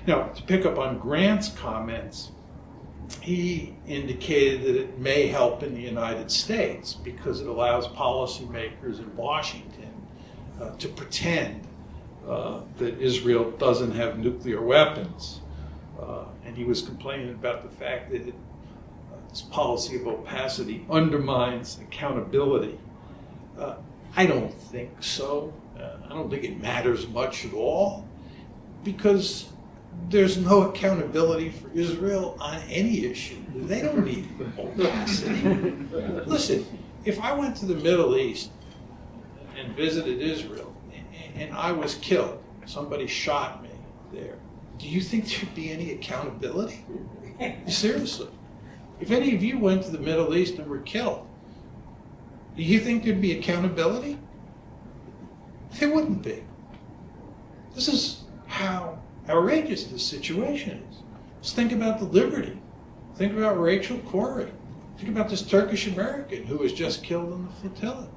Now, to pick up on Grant's comments, he indicated that it may help in the United States because it allows policymakers in Washington to pretend that Israel doesn't have nuclear weapons. And he was complaining about the fact that its policy of opacity undermines accountability. I don't think so. I don't think it matters much at all because there's no accountability for Israel on any issue. They don't need opacity. Listen, if I went to the Middle East and visited Israel and I was killed, somebody shot me there, do you think there'd be any accountability? Seriously. If any of you went to the Middle East and were killed, do you think there'd be accountability? There wouldn't be. This is how outrageous this situation is. Just think about the Liberty. Think about Rachel Corrie. Think about this Turkish American who was just killed in the flotilla.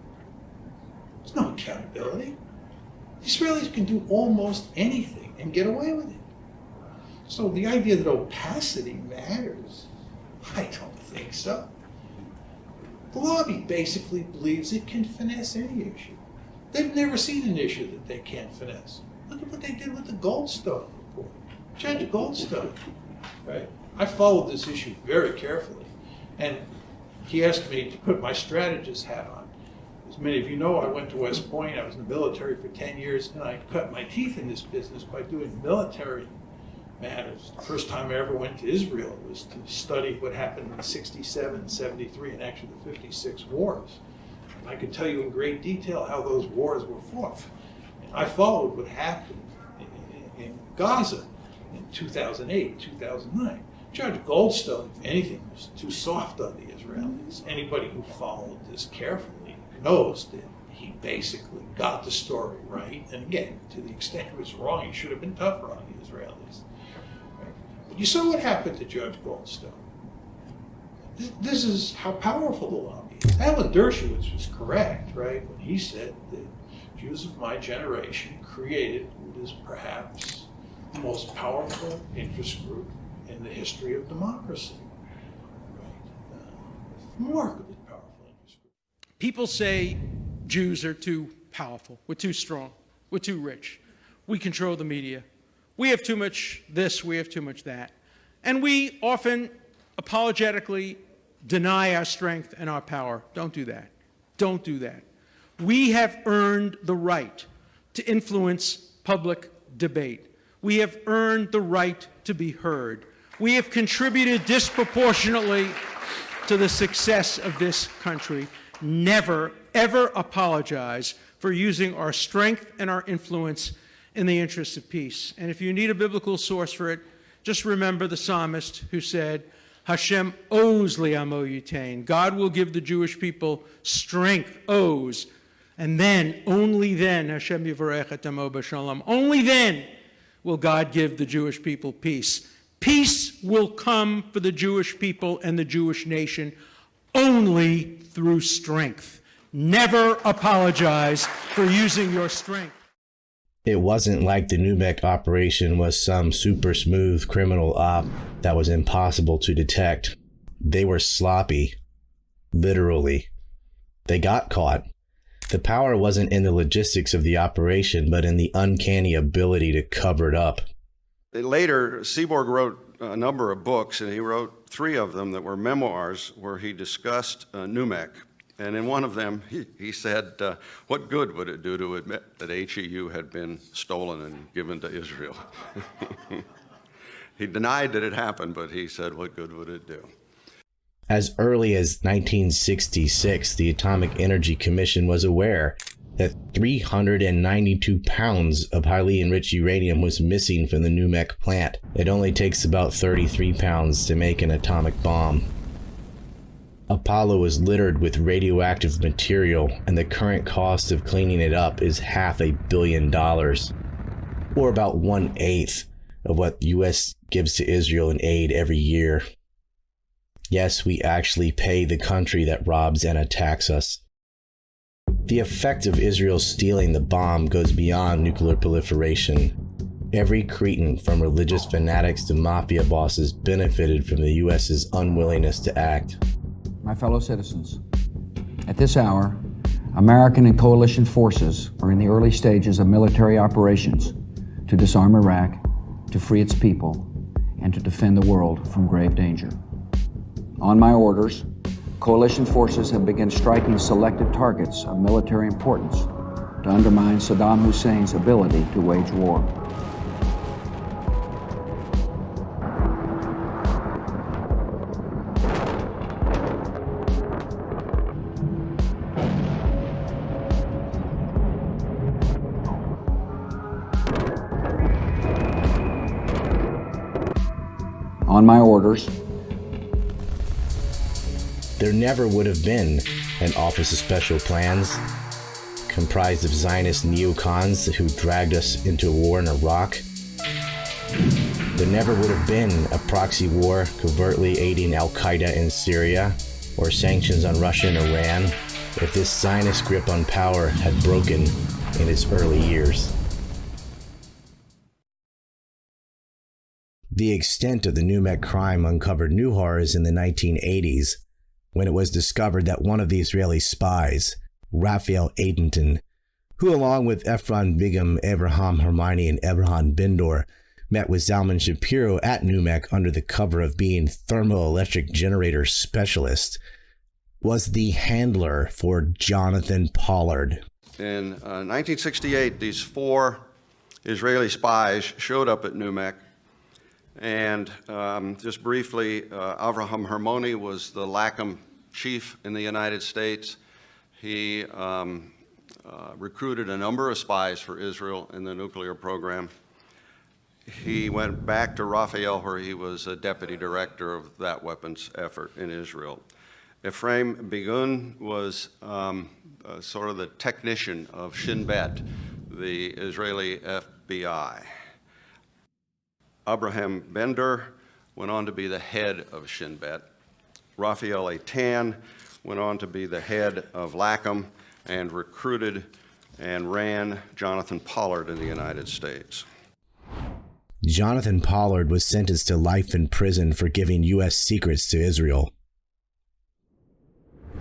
There's no accountability. The Israelis can do almost anything and get away with it. So the idea that opacity matters, I don't think so. The lobby basically believes it can finesse any issue. They've never seen an issue that they can't finesse. Look at what they did with the Goldstone report. Judge Goldstone, right? I followed this issue very carefully, and he asked me to put my strategist hat on. As many of you know, I went to West Point. I was in the military for 10 years, and I cut my teeth in this business by doing military matters. The first time I ever went to Israel was to study what happened in 67, 73, and actually the 56 wars. And I could tell you in great detail how those wars were fought. And I followed what happened in Gaza in 2008, 2009. Judge Goldstone, if anything, was too soft on the Israelis. Anybody who followed this carefully knows that he basically got the story right. And again, to the extent it was wrong, he should have been tougher on the Israelis. Right? But you saw what happened to Judge Goldstone. This is how powerful the lobby is. Alan Dershowitz was correct, right, when he said that Jews of my generation created what is perhaps the most powerful interest group in the history of democracy. Right? Remarkably powerful interest group. People say Jews are too powerful, we're too strong, we're too rich, we control the media, we have too much this, we have too much that. And we often apologetically deny our strength and our power. Don't do that. Don't do that. We have earned the right to influence public debate. We have earned the right to be heard. We have contributed disproportionately to the success of this country. Never, ever apologize for using our strength and our influence in the interest of peace. And if you need a biblical source for it, just remember the psalmist who said, Hashem owes li'amo yitain. God will give the Jewish people strength, owes. And then, only then, Hashem yivarech et amo b'shalom. Only then will God give the Jewish people peace. Peace will come for the Jewish people and the Jewish nation only through strength. Never apologize for using your strength. It wasn't like the NUMEC operation was some super smooth criminal op that was impossible to detect. They were sloppy. Literally. They got caught. The power wasn't in the logistics of the operation, but in the uncanny ability to cover it up. Later, Seaborg wrote a number of books, and he wrote 3 of them that were memoirs where he discussed NUMEC And in one of them, he said, what good would it do to admit that HEU had been stolen and given to Israel? He denied that it happened, but he said, what good would it do? As early as 1966, the Atomic Energy Commission was aware that 392 pounds of highly enriched uranium was missing from the NUMEC plant. It only takes about 33 pounds to make an atomic bomb. Apollo was littered with radioactive material, and the current cost of cleaning it up is $500 million, or about 1/8 of what the U.S. gives to Israel in aid every year. Yes, we actually pay the country that robs and attacks us. The effect of Israel stealing the bomb goes beyond nuclear proliferation. Every cretin, from religious fanatics to mafia bosses, benefited from the U.S.'s unwillingness to act. My fellow citizens, at this hour, American and coalition forces are in the early stages of military operations to disarm Iraq, to free its people, and to defend the world from grave danger. On my orders, coalition forces have begun striking selected targets of military importance to undermine Saddam Hussein's ability to wage war. On my orders, there never would have been an Office of Special Plans comprised of Zionist neocons who dragged us into a war in Iraq. There never would have been a proxy war covertly aiding Al-Qaeda in Syria or sanctions on Russia and Iran if this Zionist grip on power had broken in its early years. The extent of the NUMEC crime uncovered new horrors in the 1980s, when it was discovered that one of the Israeli spies, Raphael Adenton, who along with Ephron Bigam, Abraham Hermione, and Abraham Bendor met with Zalman Shapiro at NUMEC under the cover of being thermoelectric generator specialist, was the handler for Jonathan Pollard. In 1968, these 4 Israeli spies showed up at NUMEC. And just briefly, Avraham Hermoni was the LACM chief in the United States. He recruited a number of spies for Israel in the nuclear program. He went back to Raphael, where he was a deputy director of that weapons effort in Israel. Ephraim Bigun was sort of the technician of Shin Bet, the Israeli FBI. Abraham Bender went on to be the head of Shin Bet. Raphael Eitan went on to be the head of LACM and recruited and ran Jonathan Pollard in the United States. Jonathan Pollard was sentenced to life in prison for giving U.S. secrets to Israel,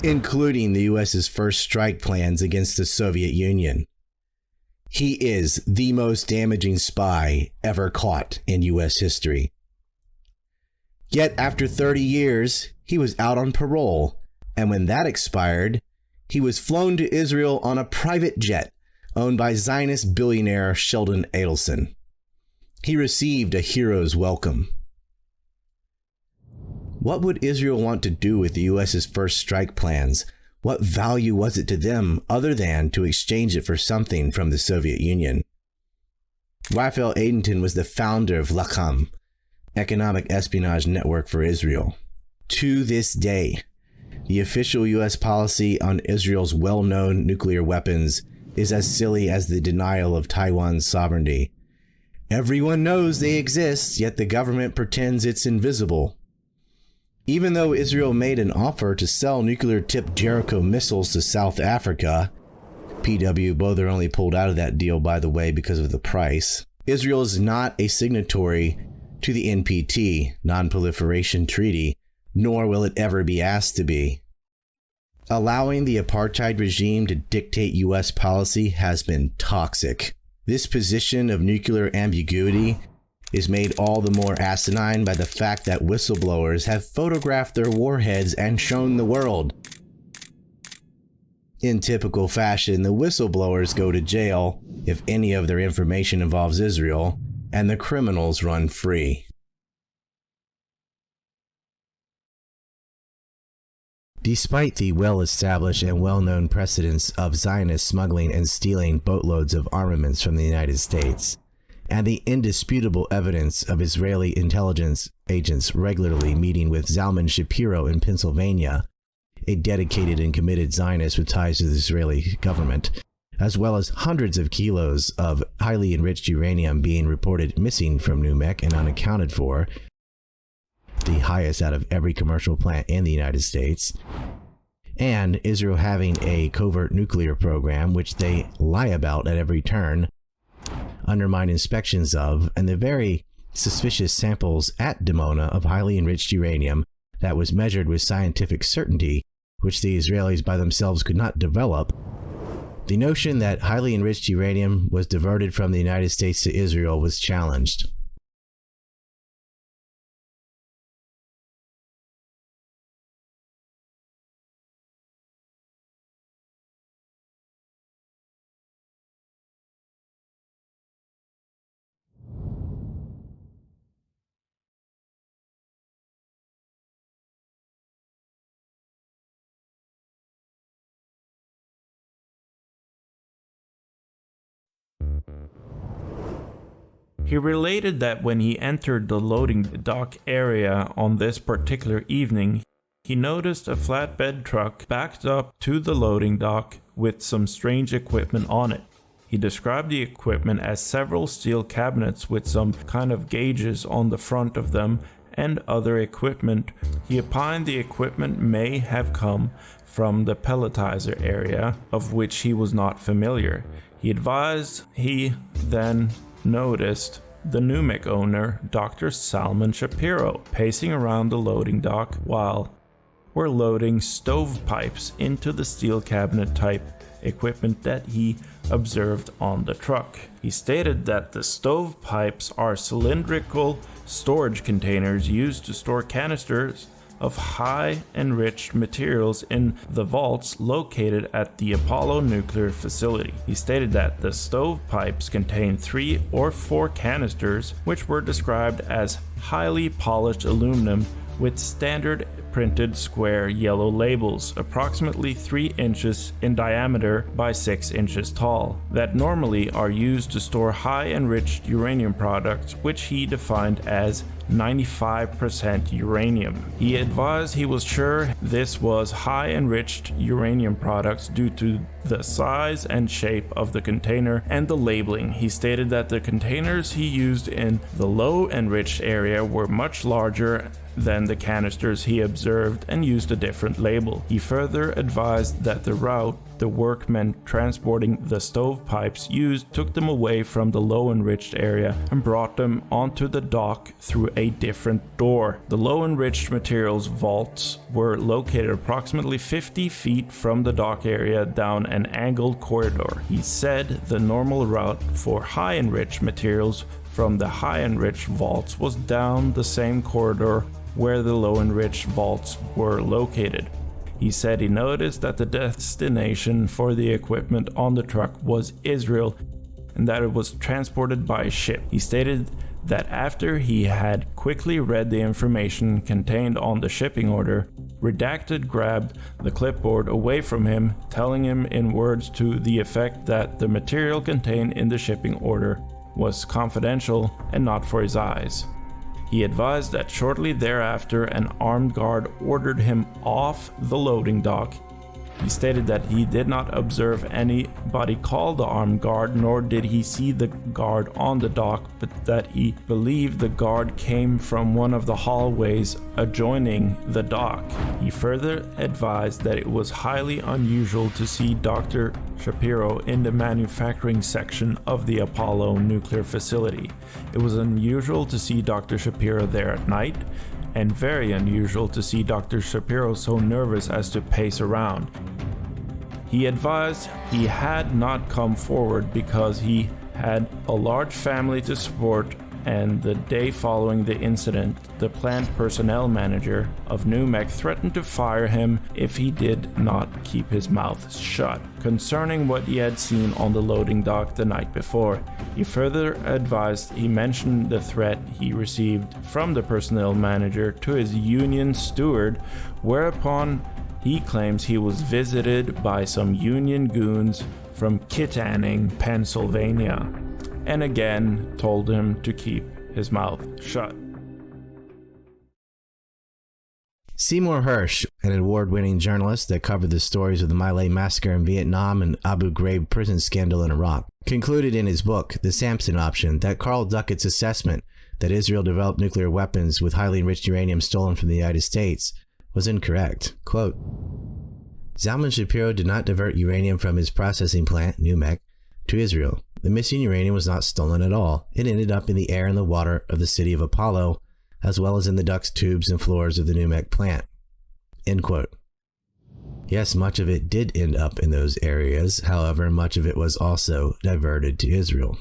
including the U.S.'s first strike plans against the Soviet Union. He is the most damaging spy ever caught in U.S. history. Yet after 30 years, he was out on parole, and when that expired, he was flown to Israel on a private jet owned by Zionist billionaire Sheldon Adelson. He received a hero's welcome. What would Israel want to do with the U.S.'s first strike plans? What value was it to them other than to exchange it for something from the Soviet Union? Raphael Adenton was the founder of LACM, Economic Espionage Network for Israel. To this day, the official U.S. policy on Israel's well-known nuclear weapons is as silly as the denial of Taiwan's sovereignty. Everyone knows they exist, yet the government pretends it's invisible. Even though Israel made an offer to sell nuclear-tipped Jericho missiles to South Africa, PW Bother only pulled out of that deal, by the way, because of the price. Israel is not a signatory to the NPT, Non-Proliferation Treaty, nor will it ever be asked to be. Allowing the apartheid regime to dictate U.S. policy has been toxic. This position of nuclear ambiguity is made all the more asinine by the fact that whistleblowers have photographed their warheads and shown the world. In typical fashion, the whistleblowers go to jail if any of their information involves Israel, and the criminals run free. Despite the well-established and well-known precedents of Zionists smuggling and stealing boatloads of armaments from the United States, and the indisputable evidence of Israeli intelligence agents regularly meeting with Zalman Shapiro in Pennsylvania, a dedicated and committed Zionist with ties to the Israeli government, as well as hundreds of kilos of highly enriched uranium being reported missing from NUMEC and unaccounted for, the highest out of every commercial plant in the United States, and Israel having a covert nuclear program, which they lie about at every turn, undermine inspections of, and the very suspicious samples at Dimona of highly enriched uranium that was measured with scientific certainty, which the Israelis by themselves could not develop, the notion that highly enriched uranium was diverted from the United States to Israel was challenged. He related that when he entered the loading dock area on this particular evening, he noticed a flatbed truck backed up to the loading dock with some strange equipment on it. He described the equipment as several steel cabinets with some kind of gauges on the front of them and other equipment. He opined the equipment may have come from the pelletizer area, of which he was not familiar. He advised he then noticed the NUMEC owner, Dr. Salman Shapiro, pacing around the loading dock while we're loading stovepipes into the steel cabinet type equipment that he observed on the truck. He stated that the stovepipes are cylindrical storage containers used to store canisters of high enriched materials in the vaults located at the Apollo nuclear facility. He stated that the stovepipes contained 3 or 4 canisters, which were described as highly polished aluminum with standard printed square yellow labels, approximately 3 inches in diameter by 6 inches tall, that normally are used to store high enriched uranium products, which he defined as 95% uranium. He advised he was sure this was high enriched uranium products due to the size and shape of the container and the labeling. He stated that the containers he used in the low enriched area were much larger than the canisters he observed and used a different label. He further advised that the route the workmen transporting the stovepipes used took them away from the low enriched area and brought them onto the dock through a different door. The low enriched materials vaults were located approximately 50 feet from the dock area down an angled corridor. He said the normal route for high enriched materials from the high enriched vaults was down the same corridor where the low enriched vaults were located. He said he noticed that the destination for the equipment on the truck was Israel and that it was transported by ship. He stated that after he had quickly read the information contained on the shipping order, Redacted grabbed the clipboard away from him, telling him in words to the effect that the material contained in the shipping order was confidential and not for his eyes. He advised that shortly thereafter an armed guard ordered him off the loading dock. He stated that he did not observe anybody call the armed guard, nor did he see the guard on the dock, but that he believed the guard came from one of the hallways adjoining the dock. He further advised that it was highly unusual to see Dr. Shapiro in the manufacturing section of the Apollo nuclear facility. It was unusual to see Dr. Shapiro there at night, and very unusual to see Dr. Shapiro so nervous as to pace around. He advised he had not come forward because he had a large family to support and the day following the incident, the plant personnel manager of NUMEC threatened to fire him if he did not keep his mouth shut concerning what he had seen on the loading dock the night before. He further advised he mentioned the threat he received from the personnel manager to his union steward, whereupon he claims he was visited by some Union goons from Kittanning, Pennsylvania, and again told him to keep his mouth shut. Seymour Hersh, an award-winning journalist that covered the stories of the My Lai massacre in Vietnam and Abu Ghraib prison scandal in Iraq, concluded in his book, The Sampson Option, that Carl Duckett's assessment that Israel developed nuclear weapons with highly enriched uranium stolen from the United States was incorrect. Quote, Zalman Shapiro did not divert uranium from his processing plant, NUMEC, to Israel. The missing uranium was not stolen at all. It ended up in the air and the water of the city of Apollo, as well as in the ducts, tubes, and floors of the NUMEC plant. End quote. Yes, much of it did end up in those areas. However, much of it was also diverted to Israel.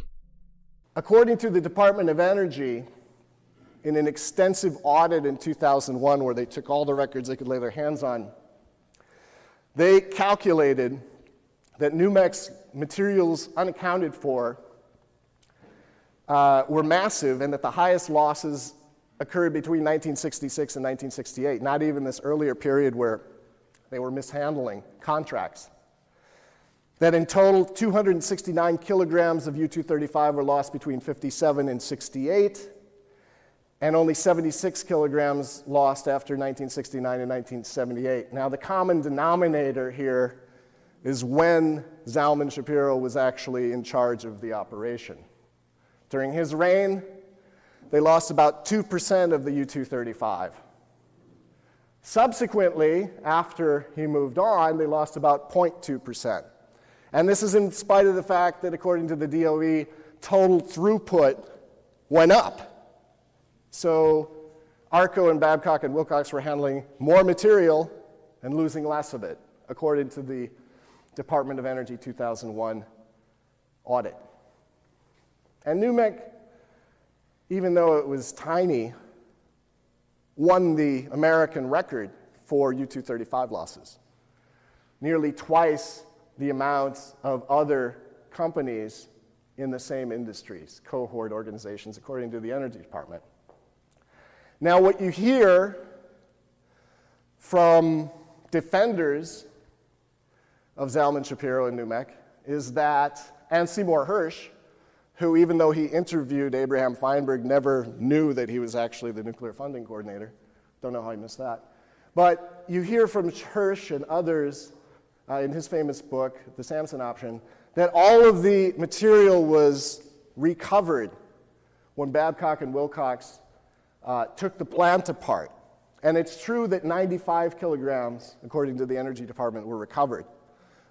According to the Department of Energy, in an extensive audit in 2001 where they took all the records they could lay their hands on, they calculated that NUMEC's materials unaccounted for were massive, and that the highest losses occurred between 1966 and 1968, not even this earlier period where they were mishandling contracts. That in total, 269 kilograms of U-235 were lost between 57 and 68, and only 76 kilograms lost after 1969 and 1978. Now, the common denominator here is when Zalman Shapiro was actually in charge of the operation. During his reign, they lost about 2% of the U-235. Subsequently, after he moved on, they lost about 0.2%. And this is in spite of the fact that, according to the DOE, total throughput went up. So ARCO and Babcock and Wilcox were handling more material and losing less of it, according to the Department of Energy 2001 audit. And NUMEC, even though it was tiny, won the American record for U-235 losses. Nearly twice the amount of other companies in the same industries, cohort organizations, according to the Energy Department. Now, what you hear from defenders of Zalman Shapiro and NUMEC is that, and Seymour Hersh, who, even though he interviewed Abraham Feinberg, never knew that he was actually the nuclear funding coordinator. Don't know how he missed that. But you hear from Hersh and others in his famous book, The Sampson Option, that all of the material was recovered when Babcock and Wilcox took the plant apart. And it's true that 95 kilograms, according to the Energy Department, were recovered.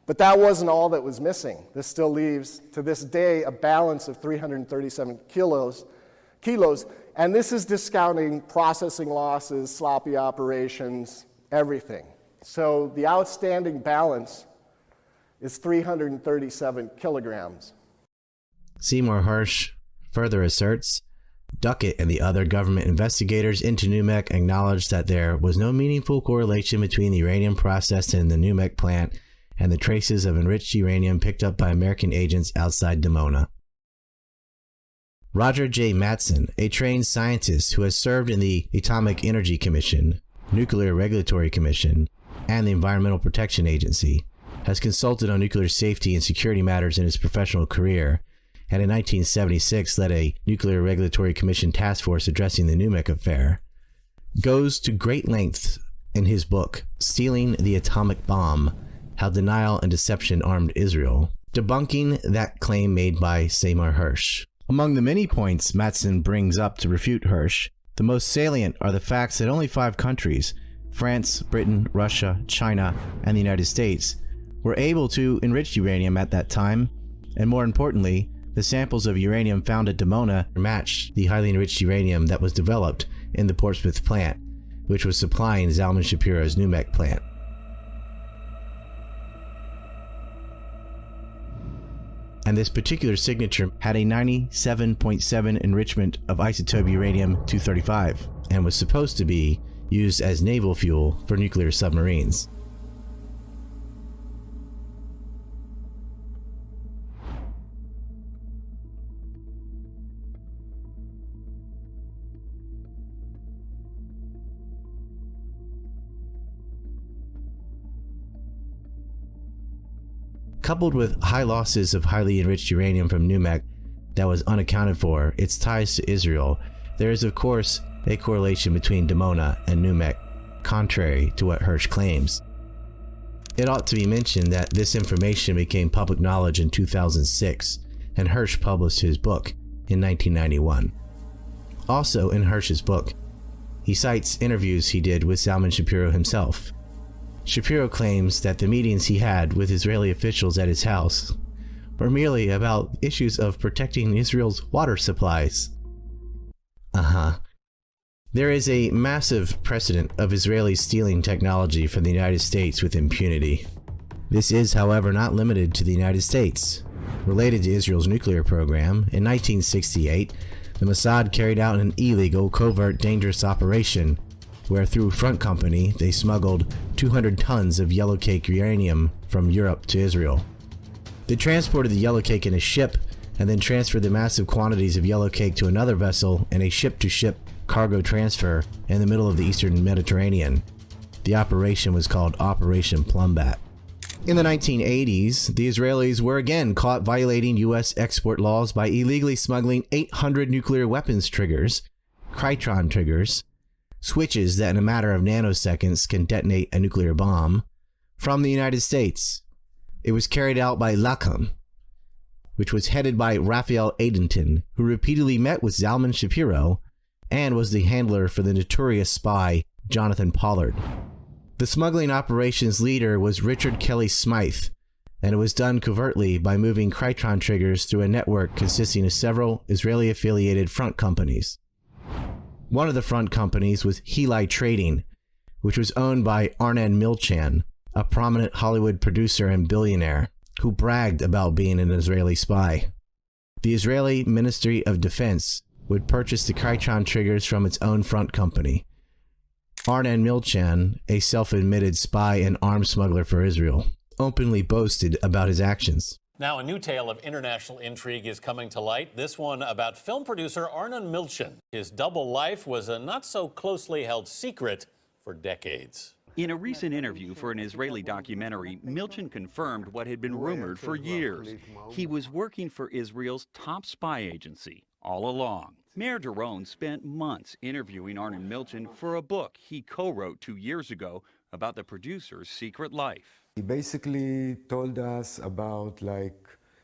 But that wasn't all that was missing. This still leaves, to this day, a balance of 337 kilos. And this is discounting processing losses, sloppy operations, everything. So the outstanding balance is 337 kilograms. Seymour Hersh further asserts, Duckett and the other government investigators into NUMEC acknowledged that there was no meaningful correlation between the uranium processed in the NUMEC plant and the traces of enriched uranium picked up by American agents outside Dimona. Roger J. Mattson, a trained scientist who has served in the Atomic Energy Commission, Nuclear Regulatory Commission, and the Environmental Protection Agency, has consulted on nuclear safety and security matters in his professional career, and in 1976 led a Nuclear Regulatory Commission task force addressing the NUMEC affair, goes to great lengths in his book, Stealing the Atomic Bomb, How Denial and Deception Armed Israel, debunking that claim made by Seymour Hersh. Among the many points Mattson brings up to refute Hersh, the most salient are the facts that only 5 countries, France, Britain, Russia, China, and the United States, were able to enrich uranium at that time, and more importantly, the samples of uranium found at Dimona matched the highly enriched uranium that was developed in the Portsmouth plant, which was supplying Zalman Shapiro's NUMEC plant. and this particular signature had a 97.7 enrichment of isotope uranium-235 and was supposed to be used as naval fuel for nuclear submarines. Coupled with high losses of highly enriched uranium from NUMEC that was unaccounted for, its ties to Israel, there is of course a correlation between Dimona and NUMEC, contrary to what Hirsch claims. It ought to be mentioned that this information became public knowledge in 2006, and Hirsch published his book in 1991. Also in Hirsch's book, he cites interviews he did with Zalman Shapiro himself. Shapiro claims that the meetings he had with Israeli officials at his house were merely about issues of protecting Israel's water supplies. There is a massive precedent of Israelis stealing technology from the United States with impunity. This is, however, not limited to the United States. Related to Israel's nuclear program, in 1968, the Mossad carried out an illegal, covert, dangerous operation where through Front Company they smuggled 200 tons of yellowcake uranium from Europe to Israel. They transported the yellowcake in a ship and then transferred the massive quantities of yellowcake to another vessel in a ship-to-ship cargo transfer in the middle of the eastern Mediterranean. The operation was called Operation Plumbat. In the 1980s, the Israelis were again caught violating U.S. export laws by illegally smuggling 800 nuclear weapons triggers, Krytron triggers, switches that in a matter of nanoseconds can detonate a nuclear bomb, from the United States. It was carried out by LACOM, which was headed by Raphael Adenton, who repeatedly met with Zalman Shapiro and was the handler for the notorious spy Jonathan Pollard. The smuggling operations leader was Richard Kelly Smythe, and it was done covertly by moving Krytron triggers through a network consisting of several Israeli-affiliated front companies. One of the front companies was Heli Trading, which was owned by Arnon Milchan, a prominent Hollywood producer and billionaire who bragged about being an Israeli spy. The Israeli Ministry of Defense would purchase the Krytron triggers from its own front company. Arnon Milchan, a self-admitted spy and arms smuggler for Israel, openly boasted about his actions. Now, a new tale of international intrigue is coming to light. This one about film producer Arnon Milchan. His double life was a not-so-closely held secret for decades. In a recent interview for an Israeli documentary, Milchan confirmed what had been rumored for years. He was working for Israel's top spy agency all along. Mayor Doron spent months interviewing Arnon Milchan for a book he co-wrote 2 years ago about the producer's secret life. He basically told us about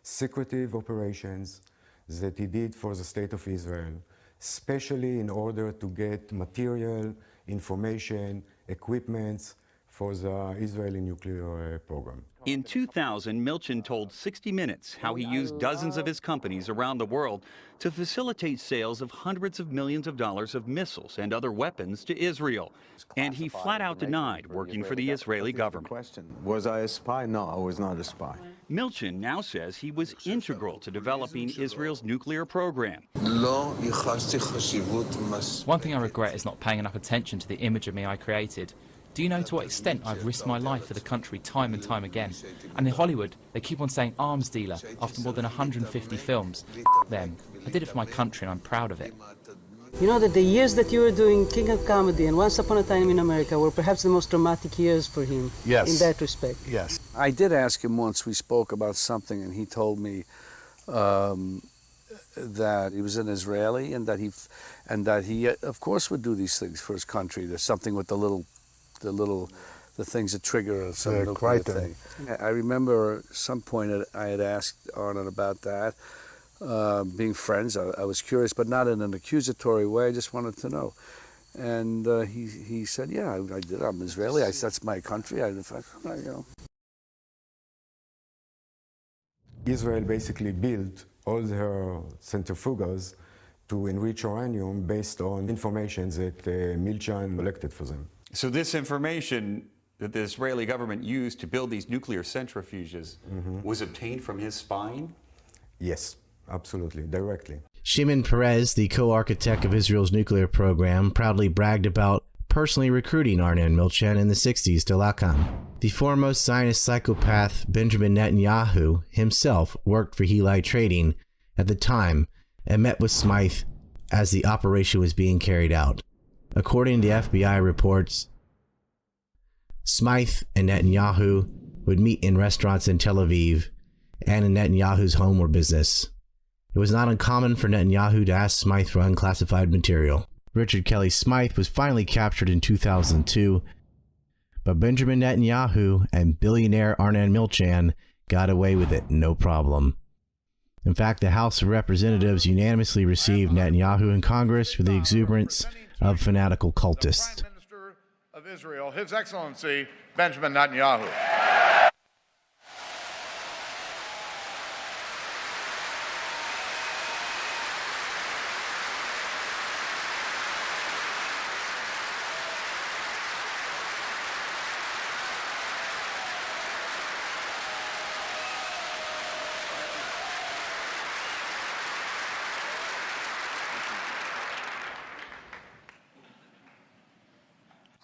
secretive operations that he did for the State of Israel, especially in order to get material, information, equipments for the Israeli nuclear program. In 2000, Milchan told 60 Minutes how he used dozens of his companies around the world to facilitate sales of hundreds of millions of dollars of missiles and other weapons to Israel. And he flat out denied working for the Israeli government. Was I a spy? No, I was not a spy. Milchan now says he was integral to developing Israel's nuclear program. One thing I regret is not paying enough attention to the image of me I created. Do you know to what extent I've risked my life for the country time and time again? And in Hollywood, they keep on saying arms dealer after more than 150 films. Them. I did it for my country and I'm proud of it. You know that the years that you were doing King of Comedy and Once Upon a Time in America were perhaps the most dramatic years for him. Yes. In that respect. Yes. I did ask him once, we spoke about something, and he told me that he was an Israeli and that he of course would do these things for his country. There's something with the things that trigger some nuclear thing. I remember at some point I had asked Arnon about that. Being friends, I was curious, but not in an accusatory way. I just wanted to know. And he said, yeah, I did. I'm Israeli. That's my country. Israel basically built all their centrifuges to enrich uranium based on information that Milchan collected for them. So this information that the Israeli government used to build these nuclear centrifuges was obtained from his spying? Yes, absolutely, directly. Shimon Peres, the co-architect of Israel's nuclear program, proudly bragged about personally recruiting Arnon Milchan in the 60s to Lacan. The foremost Zionist psychopath Benjamin Netanyahu himself worked for Highly Trading at the time and met with Smythe as the operation was being carried out. According to FBI reports, Smythe and Netanyahu would meet in restaurants in Tel Aviv and in Netanyahu's home or business. It was not uncommon for Netanyahu to ask Smythe for unclassified material. Richard Kelly Smythe was finally captured in 2002, but Benjamin Netanyahu and billionaire Arnon Milchan got away with it no problem. In fact, the House of Representatives unanimously received Netanyahu in Congress for the exuberance of fanatical cultists. Prime Minister of Israel, His Excellency Benjamin Netanyahu.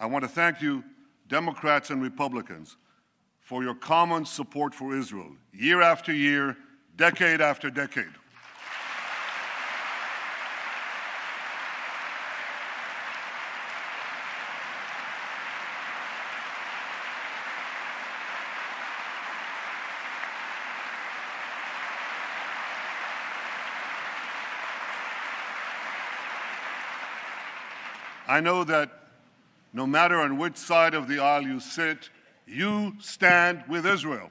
I want to thank you, Democrats and Republicans, for your common support for Israel, year after year, decade after decade. I know that no matter on which side of the aisle you sit, you stand with Israel.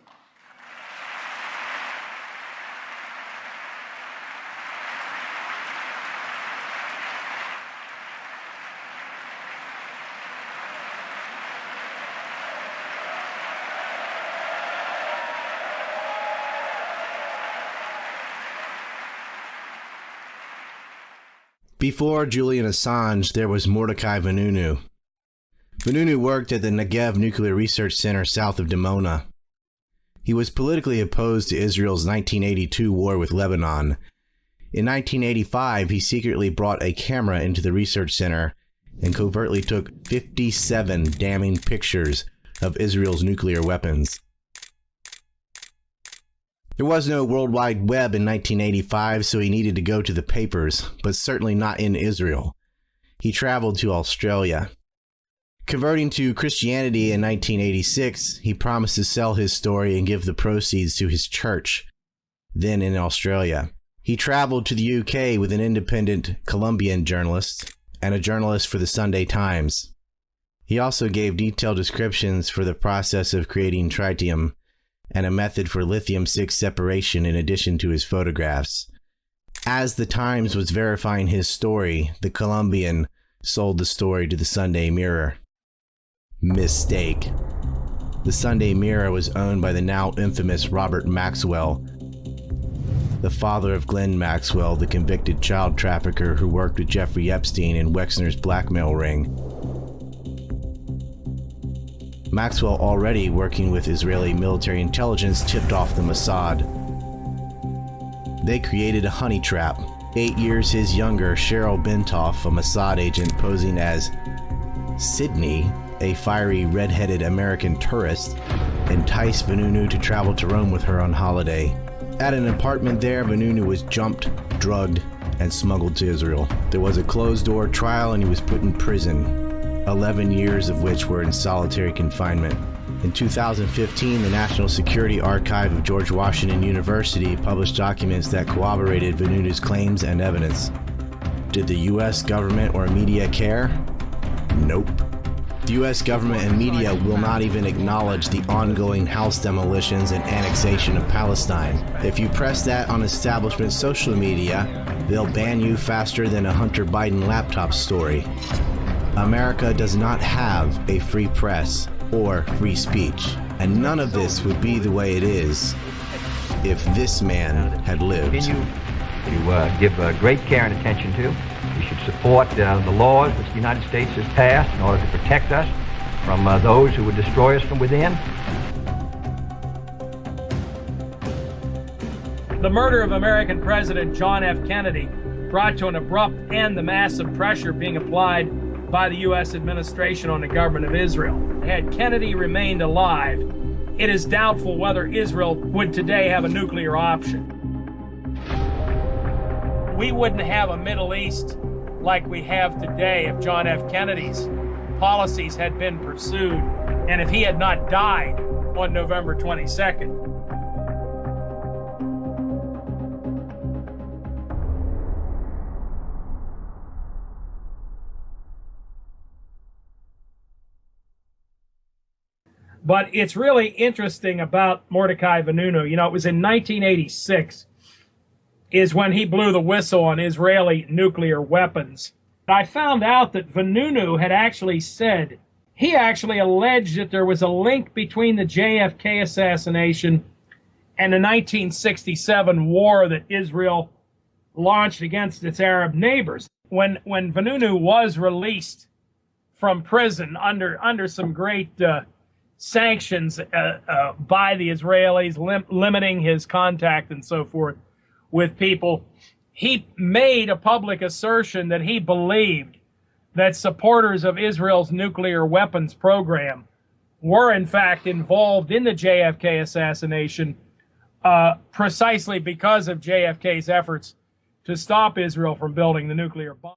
Before Julian Assange, there was Mordecai Vanunu. Vanunu worked at the Negev Nuclear Research Center south of Dimona. He was politically opposed to Israel's 1982 war with Lebanon. In 1985, he secretly brought a camera into the research center and covertly took 57 damning pictures of Israel's nuclear weapons. There was no World Wide Web in 1985, so he needed to go to the papers, but certainly not in Israel. He traveled to Australia. Converting to Christianity in 1986, he promised to sell his story and give the proceeds to his church, then in Australia. He traveled to the UK with an independent Colombian journalist and a journalist for the Sunday Times. He also gave detailed descriptions for the process of creating tritium and a method for lithium-6 separation in addition to his photographs. As the Times was verifying his story, the Colombian sold the story to the Sunday Mirror. Mistake. The Sunday Mirror was owned by the now infamous Robert Maxwell, the father of Glenn Maxwell, the convicted child trafficker who worked with Jeffrey Epstein in Wexner's blackmail ring. Maxwell, already working with Israeli military intelligence, tipped off the Mossad. They created a honey trap. 8 years his younger, Cheryl Bentoff, a Mossad agent posing as Sydney, a fiery red-headed American tourist, enticed Vanunu to travel to Rome with her on holiday. At an apartment there, Vanunu was jumped, drugged, and smuggled to Israel. There was a closed-door trial and he was put in prison, 11 years of which were in solitary confinement. In 2015, the National Security Archive of George Washington University published documents that corroborated Vanunu's claims and evidence. Did the U.S. government or media care? Nope. The U.S. government and media will not even acknowledge the ongoing house demolitions and annexation of Palestine. If you press that on establishment social media, they'll ban you faster than a Hunter Biden laptop story. America does not have a free press or free speech, and none of this would be the way it is if this man had lived. To give great care and attention to. We should support the laws which the United States has passed in order to protect us from those who would destroy us from within. The murder of American President John F. Kennedy brought to an abrupt end the massive pressure being applied by the U.S. administration on the government of Israel. Had Kennedy remained alive, it is doubtful whether Israel would today have a nuclear option. We wouldn't have a Middle East like we have today if John F. Kennedy's policies had been pursued and if he had not died on November 22nd. But it's really interesting about Mordecai Vanunu. You know, it was in 1986 is when he blew the whistle on Israeli nuclear weapons. I found out that Vanunu had actually said, he actually alleged that there was a link between the JFK assassination and the 1967 war that Israel launched against its Arab neighbors. When Vanunu was released from prison under some great sanctions by the Israelis, limiting his contact and so forth with people, he made a public assertion that he believed that supporters of Israel's nuclear weapons program were in fact involved in the JFK assassination precisely because of JFK's efforts to stop Israel from building the nuclear bomb.